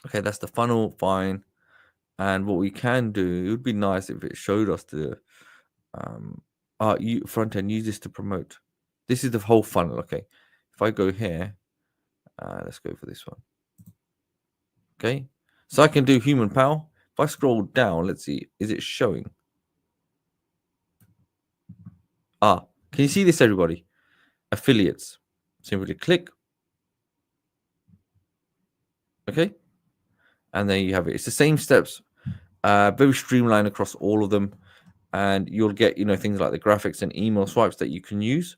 Okay, that's the funnel. Fine. And what we can do, it would be nice if it showed us the front end. Use this to promote. This is the whole funnel. Okay, if I go here, let's go for this one. Okay, so I can do human power. If I scroll down, let's see, is it showing? Can you see this, everybody? Affiliates. Simply click. Okay, and there you have it. It's the same steps, very streamlined across all of them, and you'll get things like the graphics and email swipes that you can use.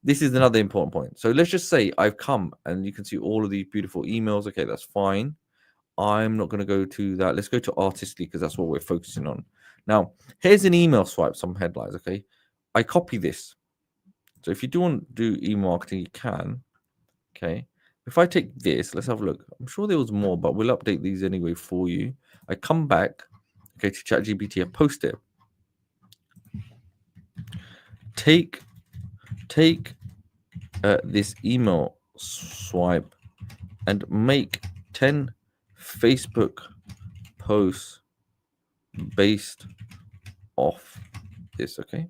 This is another important point. So let's just say I've come and you can see all of these beautiful emails. Okay, that's fine. I'm not going to go to that. Let's go to Artistly because that's what we're focusing on. Now, here's an email swipe, some headlines. Okay, I copy this. So if you do want to do email marketing, you can. Okay, if I take this, let's have a look. I'm sure there was more, but we'll update these anyway for you. I come back, okay, to ChatGPT. I post it. Take this email swipe and make 10 Facebook posts based off this. Okay,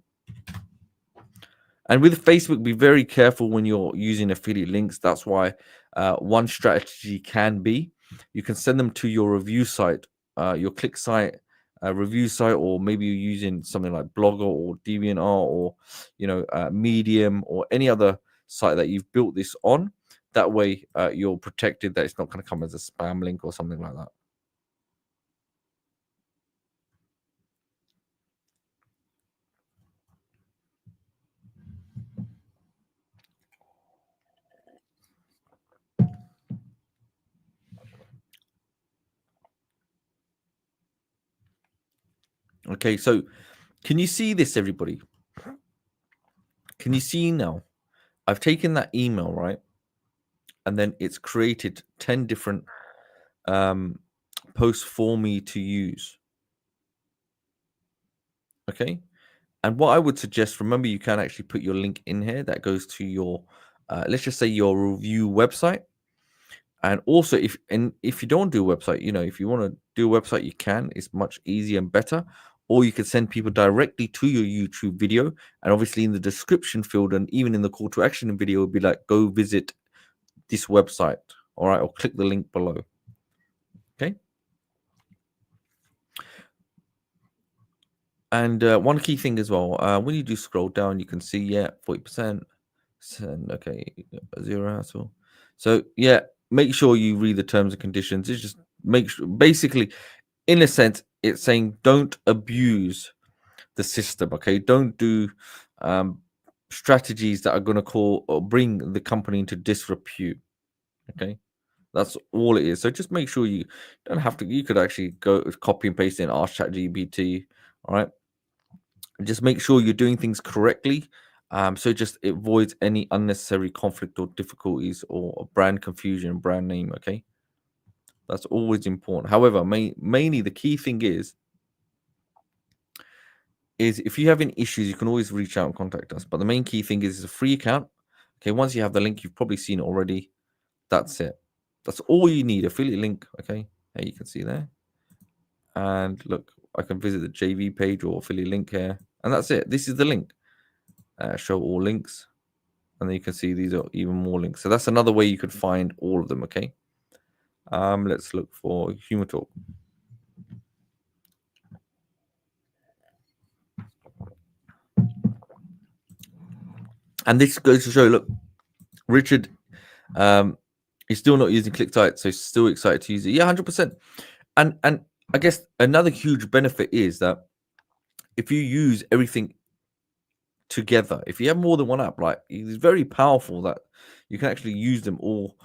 and with Facebook, be very careful when you're using affiliate links. That's why one strategy can be you can send them to your review site, your click site, review site, or maybe you're using something like Blogger or DeviantArt or Medium or any other site that you've built this on. That way, you're protected that it's not going to come as a spam link or something like that. Okay, so can you see this, everybody? Can you see now? I've taken that email, right? And then it's created 10 different posts for me to use. Okay. And what I would suggest, remember, you can actually put your link in here that goes to your, let's just say, your review website. And also, if you don't do a website, if you want to do a website, you can. It's much easier and better. Or you could send people directly to your YouTube video. And obviously, in the description field and even in the call to action video, it would be like, go visit this website. All right. Or click the link below. Okay. And one key thing as well, when you do scroll down, you can see, 40%. Okay, 0 hassle. So, make sure you read the terms and conditions. It's just make sure, basically, in a sense, it's saying don't abuse the system. Okay, don't do strategies that are going to call or bring the company into disrepute. Okay, that's all it is. So just make sure you don't have to. You could actually go copy and paste in Ask ChatGPT. All right. Just make sure you're doing things correctly. So just avoids any unnecessary conflict or difficulties or brand confusion, brand name. Okay, that's always important. However, mainly the key thing is if you have any issues, you can always reach out and contact us. But the main key thing is it's a free account. Okay, once you have the link, you've probably seen it already. That's it. That's all you need. Affiliate link. Okay, here you can see there. And look, I can visit the JV page or affiliate link here, and that's it. This is the link. Show all links, and then you can see these are even more links. So that's another way you could find all of them. Okay. Let's look for Humor Talk. And this goes to show, look, Richard, he's still not using ClickSite, so he's still excited to use it. Yeah, 100%. And I guess another huge benefit is that if you use everything together, if you have more than one app, like it's very powerful that you can actually use them all.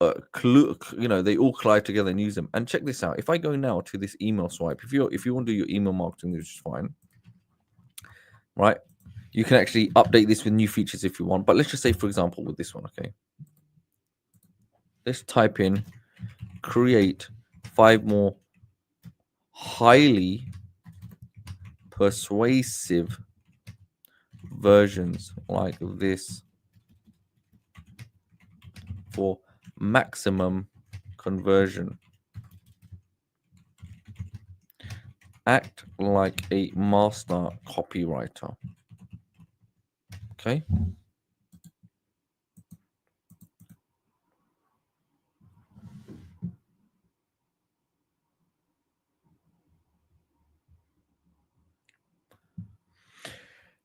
They all collide together and use them. And check this out. If I go now to this email swipe, if you want to do your email marketing, which is fine, right? You can actually update this with new features if you want. But let's just say, for example, with this one, okay. let's type in create 5 more highly persuasive versions like this for maximum conversion. Act like a master copywriter. Okay.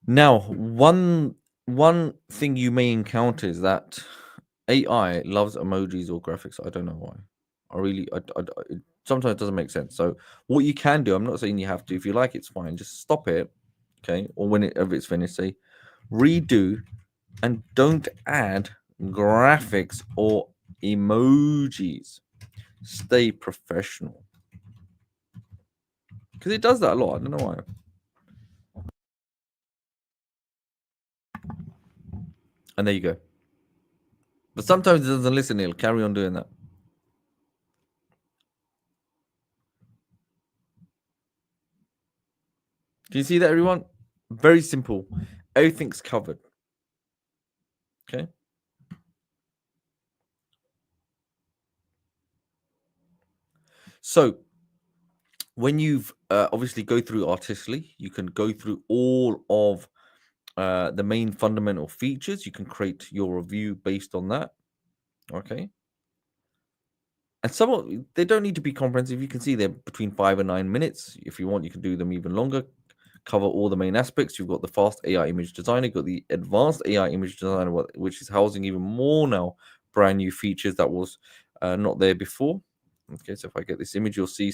Now, one thing you may encounter is that AI loves emojis or graphics. I don't know why. It sometimes it doesn't make sense. So what you can do, I'm not saying you have to. If you like, it's fine. Just stop it, okay? Or if it's finished, say redo, and don't add graphics or emojis. Stay professional, because it does that a lot. I don't know why. And there you go. But sometimes it doesn't listen. It'll carry on doing that. Do you see that, everyone? Very simple. Everything's covered. Okay. So when you've obviously go through artistically, you can go through all of the main fundamental features. You can create your review based on that. Okay. And some they don't need to be comprehensive. You can see they're between 5 and 9 minutes. If you want, you can do them even longer. Cover all the main aspects. You've got the fast AI image designer, you've got the advanced AI image designer, which is housing even more now brand new features that was not there before. Okay, so if I get this image, you'll see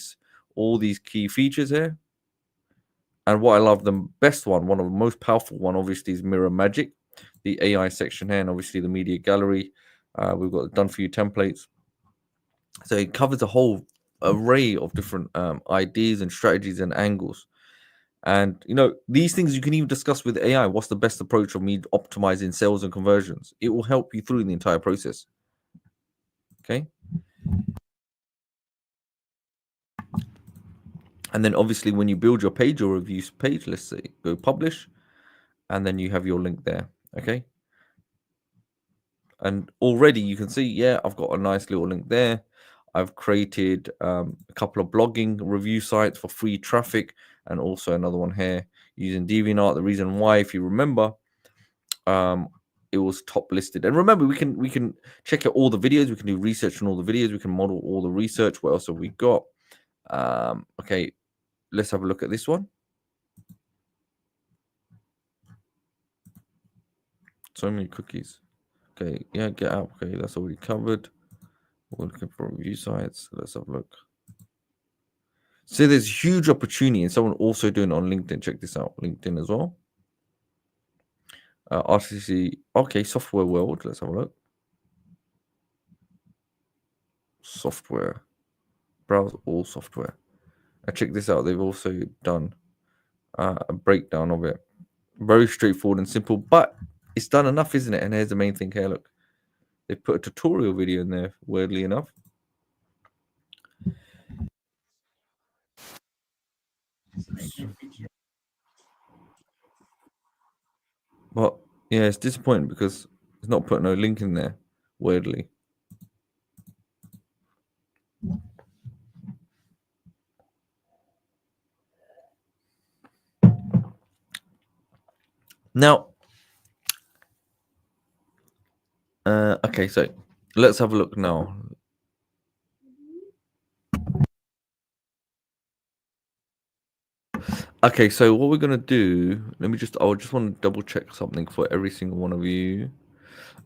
all these key features here. And what I love the best one of the most powerful one, obviously, is Mirror Magic, the AI section here, and obviously the media gallery. We've got done for you templates. So it covers a whole array of different ideas and strategies and angles. And these things you can even discuss with AI. What's the best approach of me optimizing sales and conversions? It will help you through the entire process. Okay. And then obviously when you build your page or reviews page, let's say go publish, and then you have your link there. Okay. And already you can see, yeah, I've got a nice little link there. I've created a couple of blogging review sites for free traffic, and also another one here using DeviantArt. The reason why, if you remember, it was top listed. And remember, we can check out all the videos. We can do research on all the videos. We can model all the research. What else have we got? Okay, let's have a look at this one. So many cookies. Okay, yeah, get out. Okay, that's already covered. We're looking for review sites. Let's have a look. So there's huge opportunity, and someone also doing it on LinkedIn. Check this out, LinkedIn as well. RTC, okay, software world. Let's have a look. Software, browse all software. And check this out. They've also done a breakdown of it. Very straightforward and simple, but it's done enough, isn't it? And here's the main thing here. Look, they put a tutorial video in there. Weirdly enough. But yeah, it's disappointing because it's not putting no link in there. Weirdly. Now, okay, so let's have a look now. Okay, so what we're gonna do? I just want to double check something for every single one of you.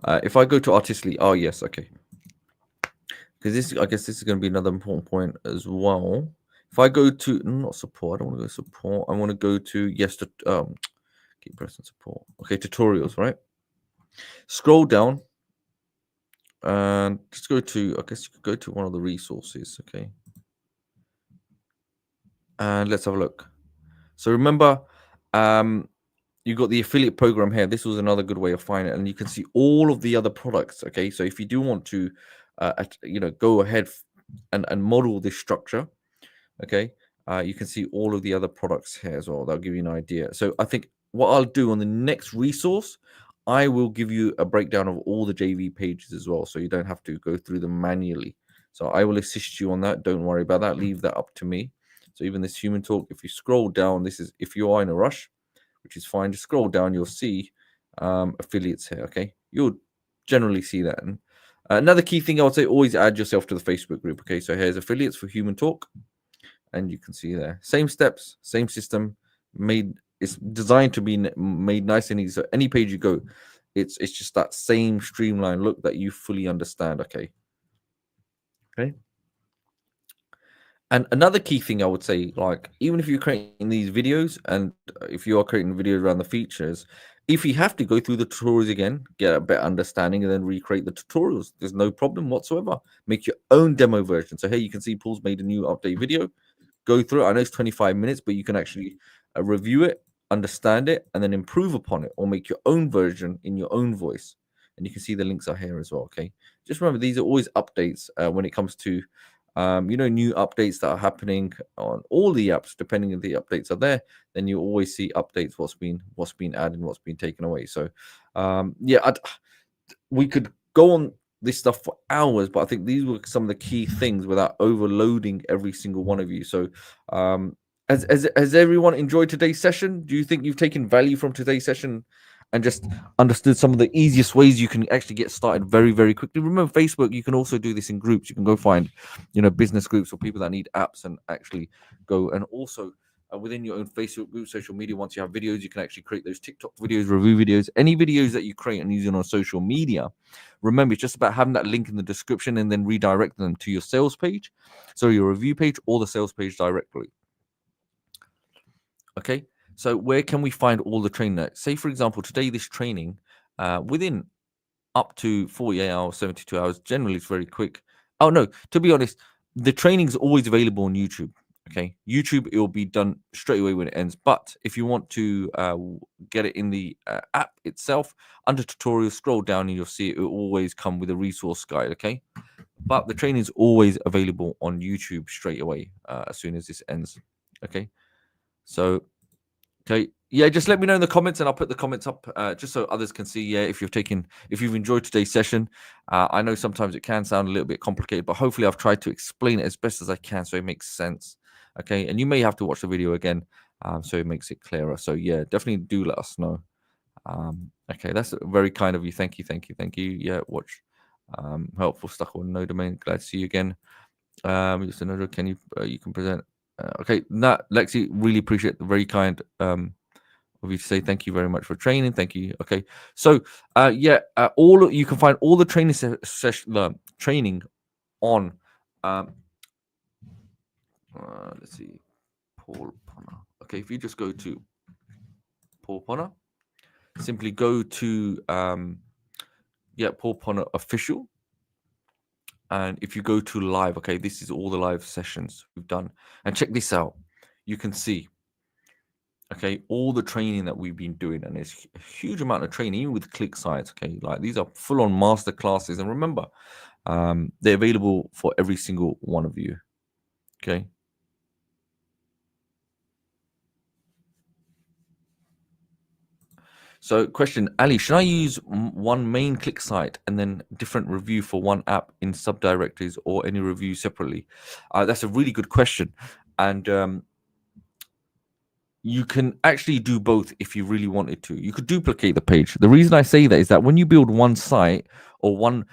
If I go to artistically, oh yes, okay, because I guess this is gonna be another important point as well. If I go to not support, I don't want to go support. I want to go to yes to keep pressing support. Okay, tutorials, right? Scroll down and just go to. I guess you could go to one of the resources. Okay, and let's have a look. So remember, you got the affiliate program here. This was another good way of finding it, and you can see all of the other products. Okay, so if you do want to go ahead and model this structure. Okay, you can see all of the other products here as well. That'll give you an idea. So I think what I'll do on the next resource, I will give you a breakdown of all the JV pages as well, so you don't have to go through them manually. So I will assist you on that. Don't worry about that. Leave that up to me. So even this human talk, if you scroll down, this is if you are in a rush, which is fine. Just scroll down, you'll see affiliates here. Okay, you'll generally see that. And another key thing I would say: always add yourself to the Facebook group. Okay, so here's affiliates for Human Talk, and you can see there, same steps, same system. It's designed to be made nice and easy. So any page you go, it's just that same streamlined look that you fully understand. Okay. And another key thing I would say, like, even if you're creating these videos and if you are creating videos around the features, if you have to go through the tutorials again, get a better understanding, and then recreate the tutorials, there's no problem whatsoever. Make your own demo version. So here you can see Paul's made a new update video. Go through it. I know it's 25 minutes, but you can actually review it, understand it, and then improve upon it or make your own version in your own voice. And you can see the links are here as well. Okay. Just remember, these are always updates when it comes to new updates that are happening on all the apps. Depending on the updates are there, then you always see updates, what's been added, what's been taken away. So we could go on this stuff for hours, but I think these were some of the key things without overloading every single one of you. So has everyone enjoyed today's session? Do you think you've taken value from today's session and just understood some of the easiest ways you can actually get started very, very quickly? Remember, Facebook, you can also do this in groups. You can go find, business groups or people that need apps and actually go. And also within your own Facebook group, social media, once you have videos, you can actually create those TikTok videos, review videos, any videos that you create and using on social media. Remember, it's just about having that link in the description and then redirecting them to your sales page, so your review page or the sales page directly. Okay, so where can we find all the training? Say, for example, today this training within up to 48 hours, 72 hours, generally it's very quick. Oh no, to be honest, the training is always available on YouTube. Okay, YouTube, it will be done straight away when it ends. But if you want to get it in the app itself, under tutorials, scroll down and you'll see it will always come with a resource guide. Okay, but the training is always available on YouTube straight away as soon as this ends. Okay, so okay, yeah, just let me know in the comments and I'll put the comments up just so others can see. Yeah, if you've enjoyed today's session. I know sometimes it can sound a little bit complicated, but hopefully I've tried to explain it as best as I can so it makes sense. Okay, and you may have to watch the video again so it makes it clearer. So yeah, definitely do let us know. Okay, that's very kind of you. Thank you, thank you, thank you. Yeah, watch helpful stuck on no domain. Glad to see you again. Just another, can you can present. Okay, Lexi, really appreciate the very kind of you to say thank you very much for training. Thank you. Okay, so you can find all the training session training on let's see, Paul Ponner. Okay, if you just go to Paul Ponner, simply go to Paul Ponner official. And if you go to live, okay, this is all the live sessions we've done. And check this out. You can see, okay, all the training that we've been doing. And there's a huge amount of training, even with click sites, okay? Like these are full-on master classes. And remember, they're available for every single one of you, okay? So question, Ali, should I use one main click site and then different review for one app in subdirectories or any review separately? That's a really good question. And you can actually do both if you really wanted to. You could duplicate the page. The reason I say that is that when you build one site or one,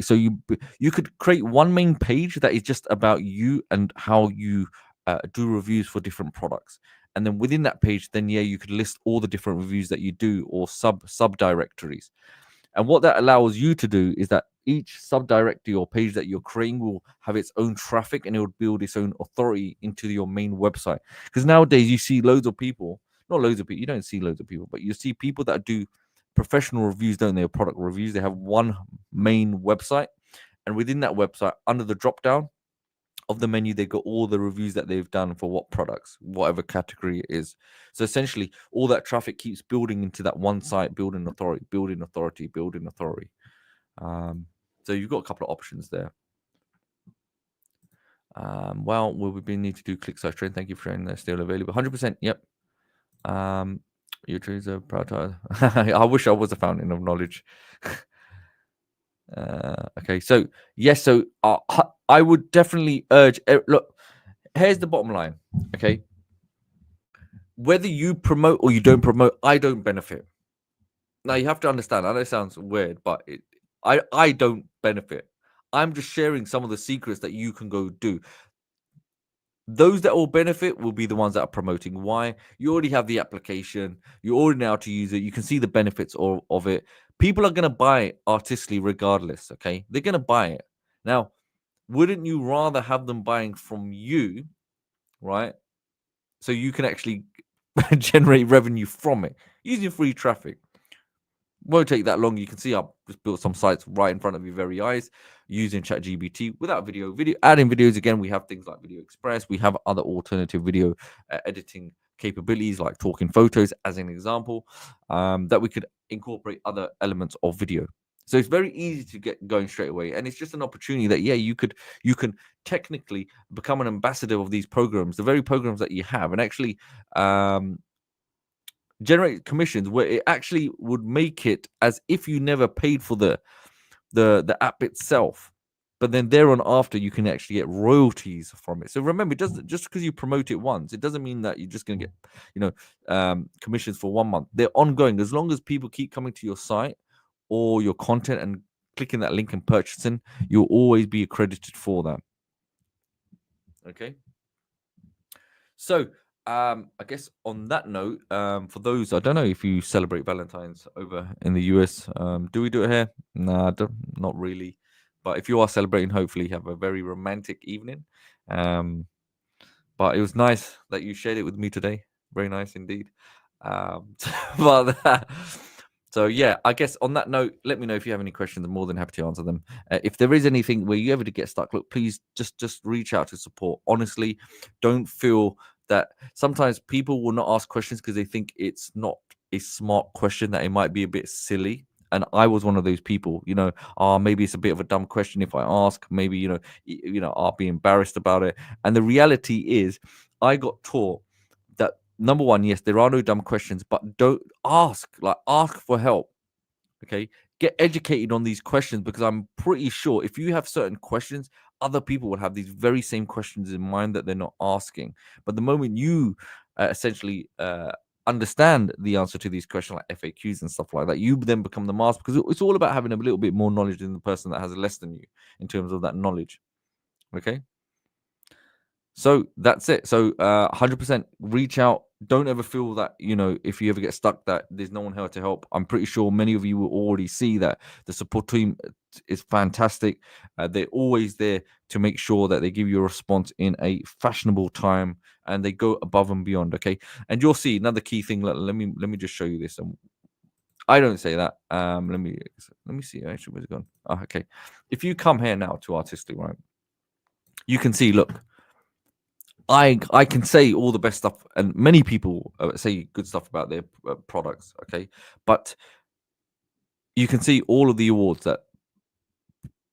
so you could create one main page that is just about you and how you do reviews for different products. And then within that page, then you could list all the different reviews that you do or subdirectories. And what that allows you to do is that each subdirectory or page that you're creating will have its own traffic and it will build its own authority into your main website. Because nowadays you see loads of people, not loads of people, you don't see loads of people, but you see people that do professional reviews, don't they? Or product reviews. They have one main website. And within that website, under the drop down of the menu, they got all the reviews that they've done for what products, whatever category it is. So essentially, all that traffic keeps building into that one site, building authority, building authority, building authority. So you've got a couple of options there. Well, will we need to do click search trade? Thank you for sharing. They're still available. 100%. Yep. Your trades are proud. I wish I was a fountain of knowledge. Okay, so yes, so I would definitely urge. Look, here's the bottom line. Okay, whether you promote or you don't promote, I don't benefit. Now you have to understand. I know it sounds weird, but I don't benefit. I'm just sharing some of the secrets that you can go do. Those that will benefit will be the ones that are promoting. Why? You already have the application. You already know how to use it. You can see the benefits of it. People are going to buy it artistically regardless. Okay, they're going to buy it. Now, wouldn't you rather have them buying from you, right? So you can actually generate revenue from it using free traffic. Won't take that long. You can see I've just built some sites right in front of your very eyes using ChatGPT without video. Adding videos again. We have things like Video Express. We have other alternative video editing capabilities like talking photos, as an example, that we could incorporate other elements of video. So it's very easy to get going straight away, and it's just an opportunity that you can technically become an ambassador of these programs, the very programs that you have, and actually generate commissions where it actually would make it as if you never paid for the app itself, but then there on after you can actually get royalties from it. So remember, it doesn't just because you promote it once, it doesn't mean that you're just going to get commissions for 1 month. They're ongoing. As long as people keep coming to your site or your content and clicking that link and purchasing, you'll always be accredited for that. Okay, so I guess on that note, for those, I don't know if you celebrate Valentine's over in the US. Do we do it here? Nah, not really. But if you are celebrating, hopefully have a very romantic evening. But it was nice that you shared it with me today. Very nice indeed. But so yeah, I guess on that note, let me know if you have any questions. I'm more than happy to answer them. If there is anything where you ever get stuck, look, please just reach out to support. Honestly, don't feel that sometimes people will not ask questions because they think it's not a smart question, that it might be a bit silly. And I was one of those people, maybe it's a bit of a dumb question if I ask, maybe, I'll be embarrassed about it. And the reality is I got taught that number one, yes, there are no dumb questions, but don't ask for help. Okay. Get educated on these questions, because I'm pretty sure if you have certain questions, other people will have these very same questions in mind that they're not asking. But the moment you essentially understand the answer to these questions, like FAQs and stuff like that, you then become the master, because it's all about having a little bit more knowledge than the person that has less than you in terms of that knowledge. Okay. So that's it. So 100% reach out. Don't ever feel that, if you ever get stuck, that there's no one here to help. I'm pretty sure many of you will already see that the support team is fantastic. They're always there to make sure that they give you a response in a fashionable time, and they go above and beyond. Okay. And you'll see another key thing. Let me just show you this. I don't say that. Let me see. Actually, where's it gone? Oh, okay. If you come here now to Artistic, right, you can see, look, I can say all the best stuff, and many people say good stuff about their products. Okay, but you can see all of the awards that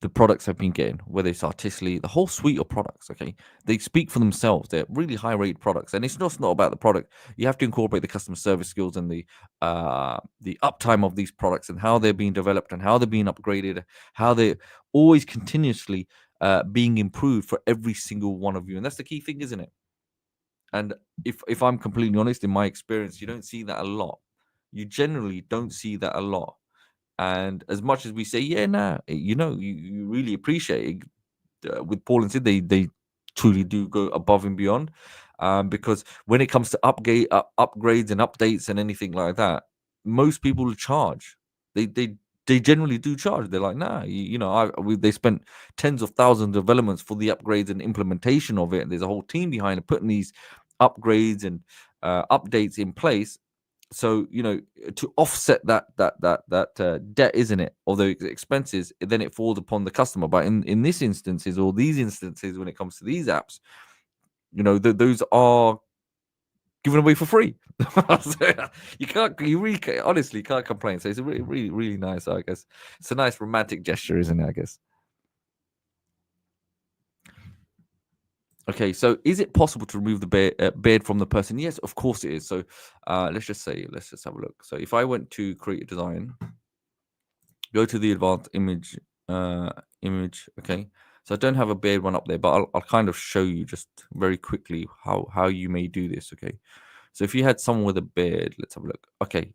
the products have been getting, whether it's artistically, the whole suite of products. Okay, they speak for themselves. They're really high rated products, and it's not about the product. You have to incorporate the customer service skills and the uptime of these products, and how they're being developed and how they're being upgraded, how they're always continuously being improved for every single one of you. And that's the key thing, isn't it? And if I'm completely honest, in my experience, you don't see that a lot. You generally don't see that a lot. And as much as we say, yeah, nah, you really appreciate it. With Paul and Sid, they truly do go above and beyond. Because when it comes to upgrades and updates and anything like that, most people will charge. They generally do charge. They're like, nah, they spent tens of thousands of elements for the upgrades and implementation of it. And there's a whole team behind it putting these upgrades and updates in place. So to offset that debt, isn't it, or the expenses, then it falls upon the customer. But in this instances, or these instances, when it comes to these apps, those are given away for free. So, you really honestly can't complain. So it's a really, really, really nice. I guess it's a nice romantic gesture, isn't it? I guess. Okay, so is it possible to remove the beard from the person? Yes, of course it is. So let's just have a look. So if I went to create a design, go to the advanced image. Okay, so I don't have a beard one up there, but I'll kind of show you just very quickly how you may do this. Okay, so if you had someone with a beard, let's have a look. Okay,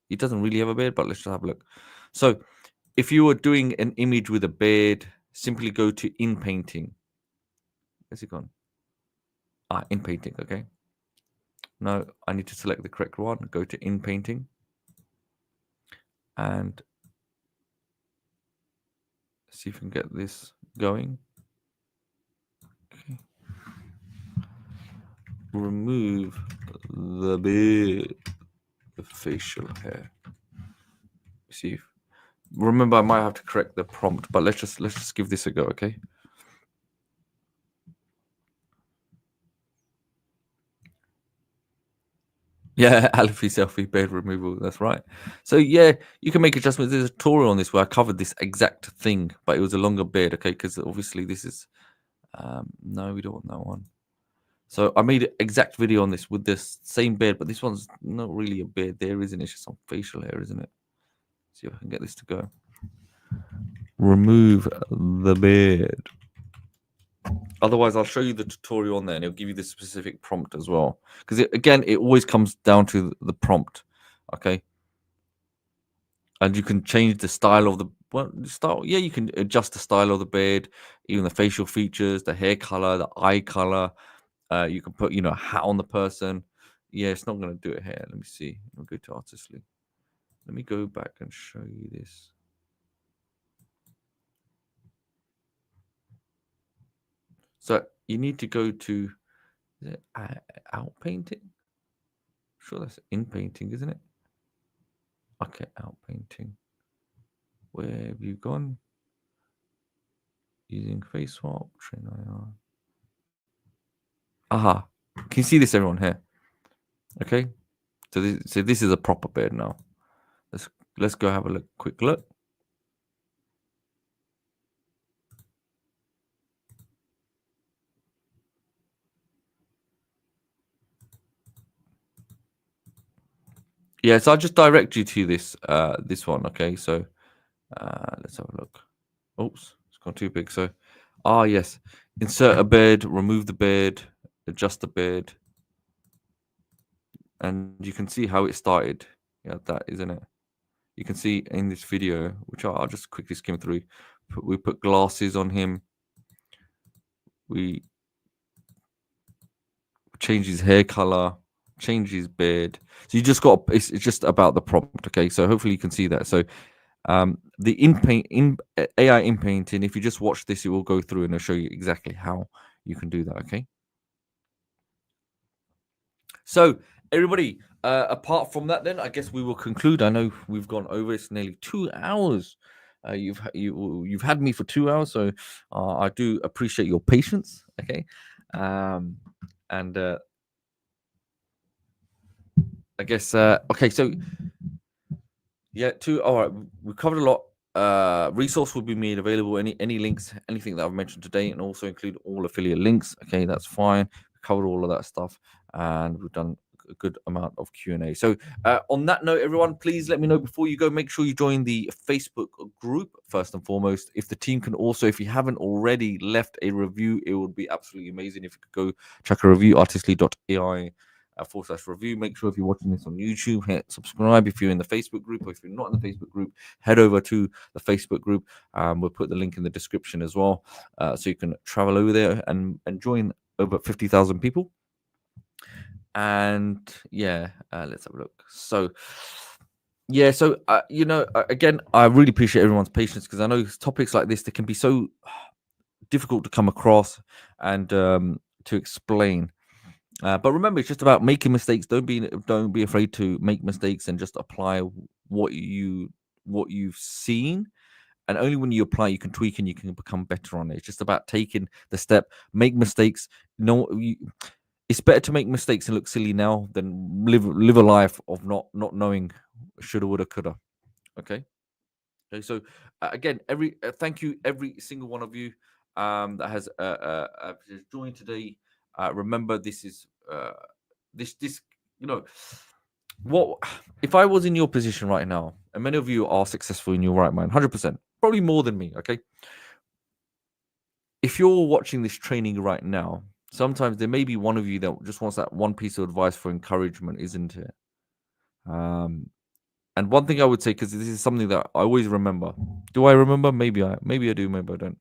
he doesn't really have a beard, but let's just have a look. So if you were doing an image with a beard, simply go to in painting. Where's it gone? In painting. Okay. No, I need to select the correct one. Go to in painting and see if we can get this going. Okay. Remove the beard, the facial hair. See if, remember, I might have to correct the prompt, but let's just give this a go, okay? Yeah, Alfie selfie beard removal. That's right. So yeah, you can make adjustments. There's a tutorial on this where I covered this exact thing, but it was a longer beard, okay? Because obviously this is no, we don't want that one. So I made an exact video on this with this same beard, but this one's not really a beard there, isn't it? It's just some facial hair, isn't it? See if I can get this to go. Remove the beard. Otherwise, I'll show you the tutorial on there, and it'll give you the specific prompt as well. Because again, it always comes down to the prompt, okay? And you can change the style of the style. Yeah, you can adjust the style of the beard, even the facial features, the hair color, the eye color. You can put, a hat on the person. Yeah, it's not going to do it here. Let me see. I'll go to Artistly. Let me go back and show you this. So you need to go to, is it out painting? Sure, that's in painting, isn't it? Okay, out painting. Where have you gone? Using face swap, train IR. Aha. Can you see this, everyone, here? Okay. So this is a proper beard now. Let's go have a quick look. Yeah, so I'll just direct you to this one, okay? So let's have a look. Oops, it's gone too big. So yes. Insert a beard, remove the beard, adjust the beard. And you can see how it started. Yeah, that isn't it? You can see in this video, which I'll just quickly skim through. We put glasses on him. We change his hair color, change his beard. So you just got. It's just about the prompt. Okay, so hopefully you can see that. So the AI in painting. If you just watch this, it will go through and it'll show you exactly how you can do that. Okay. So everybody, apart from that, then I guess we will conclude. I know we've gone over. It's nearly 2 hours. You've had me for 2 hours, so I do appreciate your patience. Okay, and I guess okay. So yeah, all right. We covered a lot. Resource will be made available. Any links, anything that I've mentioned today, and also include all affiliate links. Okay, that's fine. We covered all of that stuff, and we've done a good amount of Q&A. So on that note, everyone, please let me know before you go. Make sure you join the Facebook group first and foremost. If the team can also, if you haven't already left a review, it would be absolutely amazing if you could go check a review, artistly.ai /review. Make sure if you're watching this on YouTube, hit subscribe. If you're in the Facebook group, or if you're not in the Facebook group, head over to the Facebook group. We'll put the link in the description as well, so you can travel over there and join over 50,000 people. And yeah, let's have a look. So yeah, so again, I really appreciate everyone's patience, because I know topics like this, they can be so difficult to come across and to explain. But remember, it's just about making mistakes. Don't be afraid to make mistakes and just apply what you've seen. And only when you apply, you can tweak and you can become better on it. It's just about taking the step, make mistakes. it's better to make mistakes and look silly now than live a life of not knowing shoulda, woulda, coulda. Okay. Okay. So again, thank you every single one of you that has joined today. Remember, this is this you know what if I was in your position right now, and many of you are successful in your right mind, 100%, probably more than me. Okay. If you're watching this training right now, sometimes there may be one of you that just wants that one piece of advice for encouragement, isn't it? Um, and one thing I would say, because this is something that I always remember. Do I remember? Maybe I do, maybe I don't.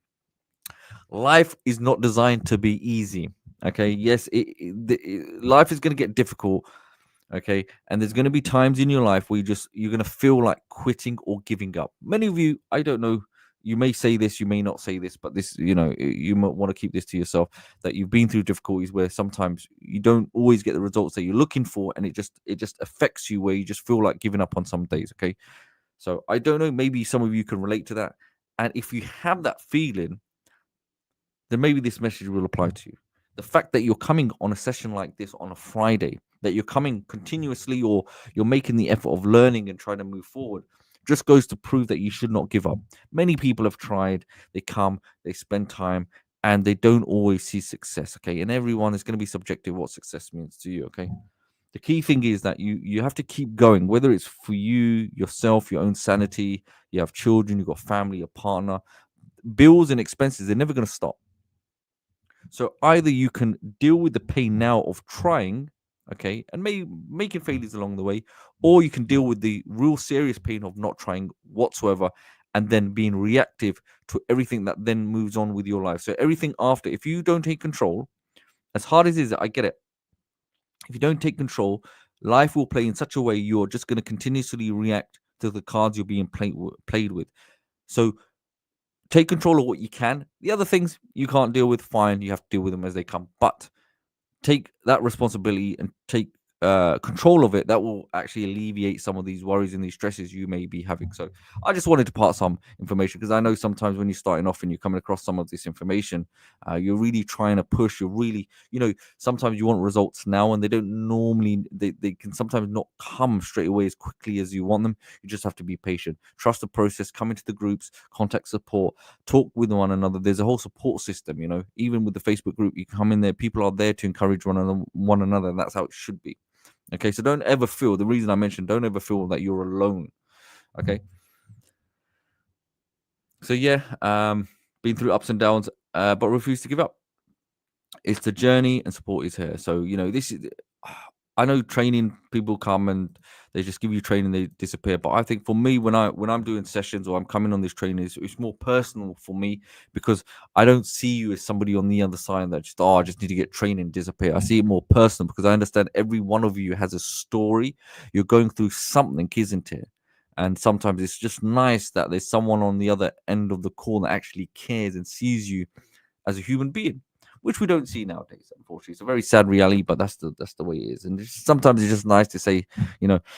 Life is not designed to be easy. Okay. Yes, life is going to get difficult. Okay, and there's going to be times in your life where you're going to feel like quitting or giving up. Many of you, I don't know, you may say this, you may not say this, but this, you might want to keep this to yourself, that you've been through difficulties where sometimes you don't always get the results that you're looking for, and it just affects you, where you just feel like giving up on some days. Okay, so I don't know, maybe some of you can relate to that, and if you have that feeling, then maybe this message will apply to you. The fact that you're coming on a session like this on a Friday, that you're coming continuously, or you're making the effort of learning and trying to move forward, just goes to prove that you should not give up. Many people have tried, they come, they spend time, and they don't always see success. Okay. And everyone is going to be subjective what success means to you. Okay. The key thing is that you have to keep going, whether it's for you, yourself, your own sanity, you have children, you've got family, a partner, bills and expenses, they're never going to stop. So either you can deal with the pain now of trying, okay, and making failures along the way, or you can deal with the real serious pain of not trying whatsoever, and then being reactive to everything that then moves on with your life. So everything after, if you don't take control, as hard as it is, I get it. If you don't take control, life will play in such a way you're just going to continuously react to the cards you're being played with. So take control of what you can. The other things you can't deal with, fine, you have to deal with them as they come. But take that responsibility and take control of it. That will actually alleviate some of these worries and these stresses you may be having. So I just wanted to pass some information, because I know sometimes when you're starting off and you're coming across some of this information, you're really trying to push. You're really, sometimes you want results now, and they don't normally, they can sometimes not come straight away as quickly as you want them. You just have to be patient, trust the process, come into the groups, contact support, talk with one another. There's a whole support system, even with the Facebook group, you come in there, people are there to encourage one another, and that's how it should be. Okay, so don't ever feel, the reason I mentioned, don't ever feel that you're alone. Okay. So yeah, been through ups and downs, but refuse to give up. It's the journey, and support is here. So this is, I know training, people come and they just give you training, they disappear. But I think for me, when I'm doing sessions or I'm coming on this training, it's more personal for me, because I don't see you as somebody on the other side that I just need to get training, disappear. I see it more personal, because I understand every one of you has a story. You're going through something, isn't it? And sometimes it's just nice that there's someone on the other end of the call that actually cares and sees you as a human being, which we don't see nowadays. Unfortunately, it's a very sad reality, but that's the way it is. And sometimes it's just nice to say,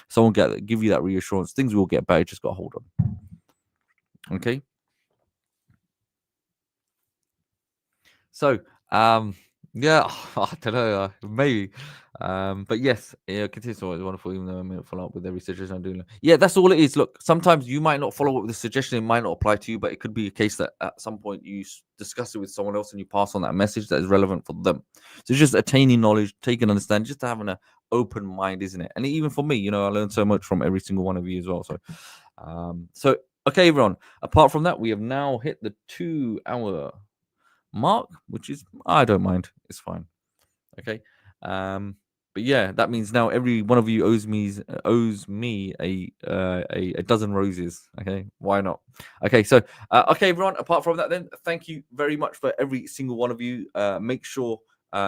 someone give you that reassurance. Things will get better. Just got to hold on. Okay. So, yeah, I don't know, maybe, but yes, yeah, continuous is always wonderful, even though I may not follow up with every suggestion I'm doing. Yeah, that's all it is. Look, sometimes you might not follow up with the suggestion; it might not apply to you, but it could be a case that at some point you discuss it with someone else and you pass on that message that is relevant for them. So it's just attaining knowledge, taking understanding, just having an open mind, isn't it? And even for me, I learned so much from every single one of you as well. So okay, everyone. Apart from that, we have now hit the 2 hour mark, which is, I don't mind, it's fine. Okay. But yeah, that means now every one of you owes me a dozen roses. Okay, why not? Okay, so okay, everyone, apart from that, then thank you very much for every single one of you. Make sure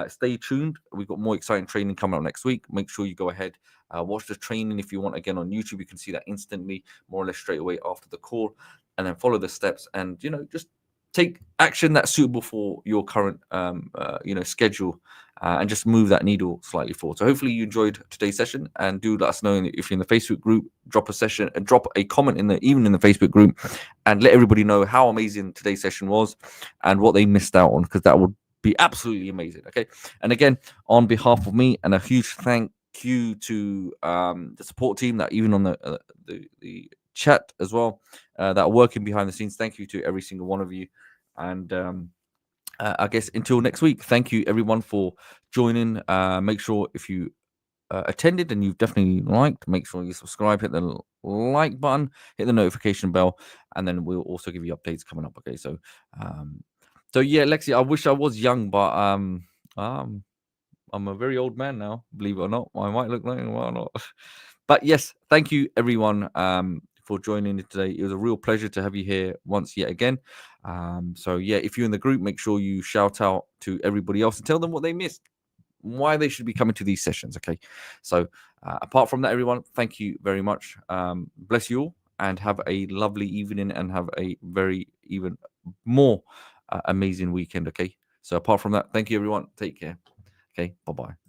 stay tuned, we've got more exciting training coming up next week. Make sure you go ahead, watch the training if you want. Again, on YouTube, you can see that instantly, more or less straight away after the call, and then follow the steps, and just take action that's suitable for your current schedule, and just move that needle slightly forward. So hopefully you enjoyed today's session, and do let us know if you're in the Facebook group. Drop a comment in the Facebook group, and let everybody know how amazing today's session was and what they missed out on, because that would be absolutely amazing. Okay. And again, on behalf of me, and a huge thank you to the support team that even on the chat as well, that are working behind the scenes. Thank you to every single one of you. And I guess until next week, thank you everyone for joining. Make sure if you attended and you've definitely liked, make sure you subscribe, hit the like button, hit the notification bell, and then we'll also give you updates coming up. Okay, so yeah, Lexi, I wish I was young, but I'm a very old man now, believe it or not. I might look like well, not. But yes, thank you everyone for joining today. It was a real pleasure to have you here once yet again. So yeah, if you're in the group, make sure you shout out to everybody else and tell them what they missed, why they should be coming to these sessions. Okay. So apart from that, everyone, thank you very much. Bless you all and have a lovely evening and have a very even more amazing weekend. Okay. So apart from that, thank you everyone. Take care. Okay. Bye-bye.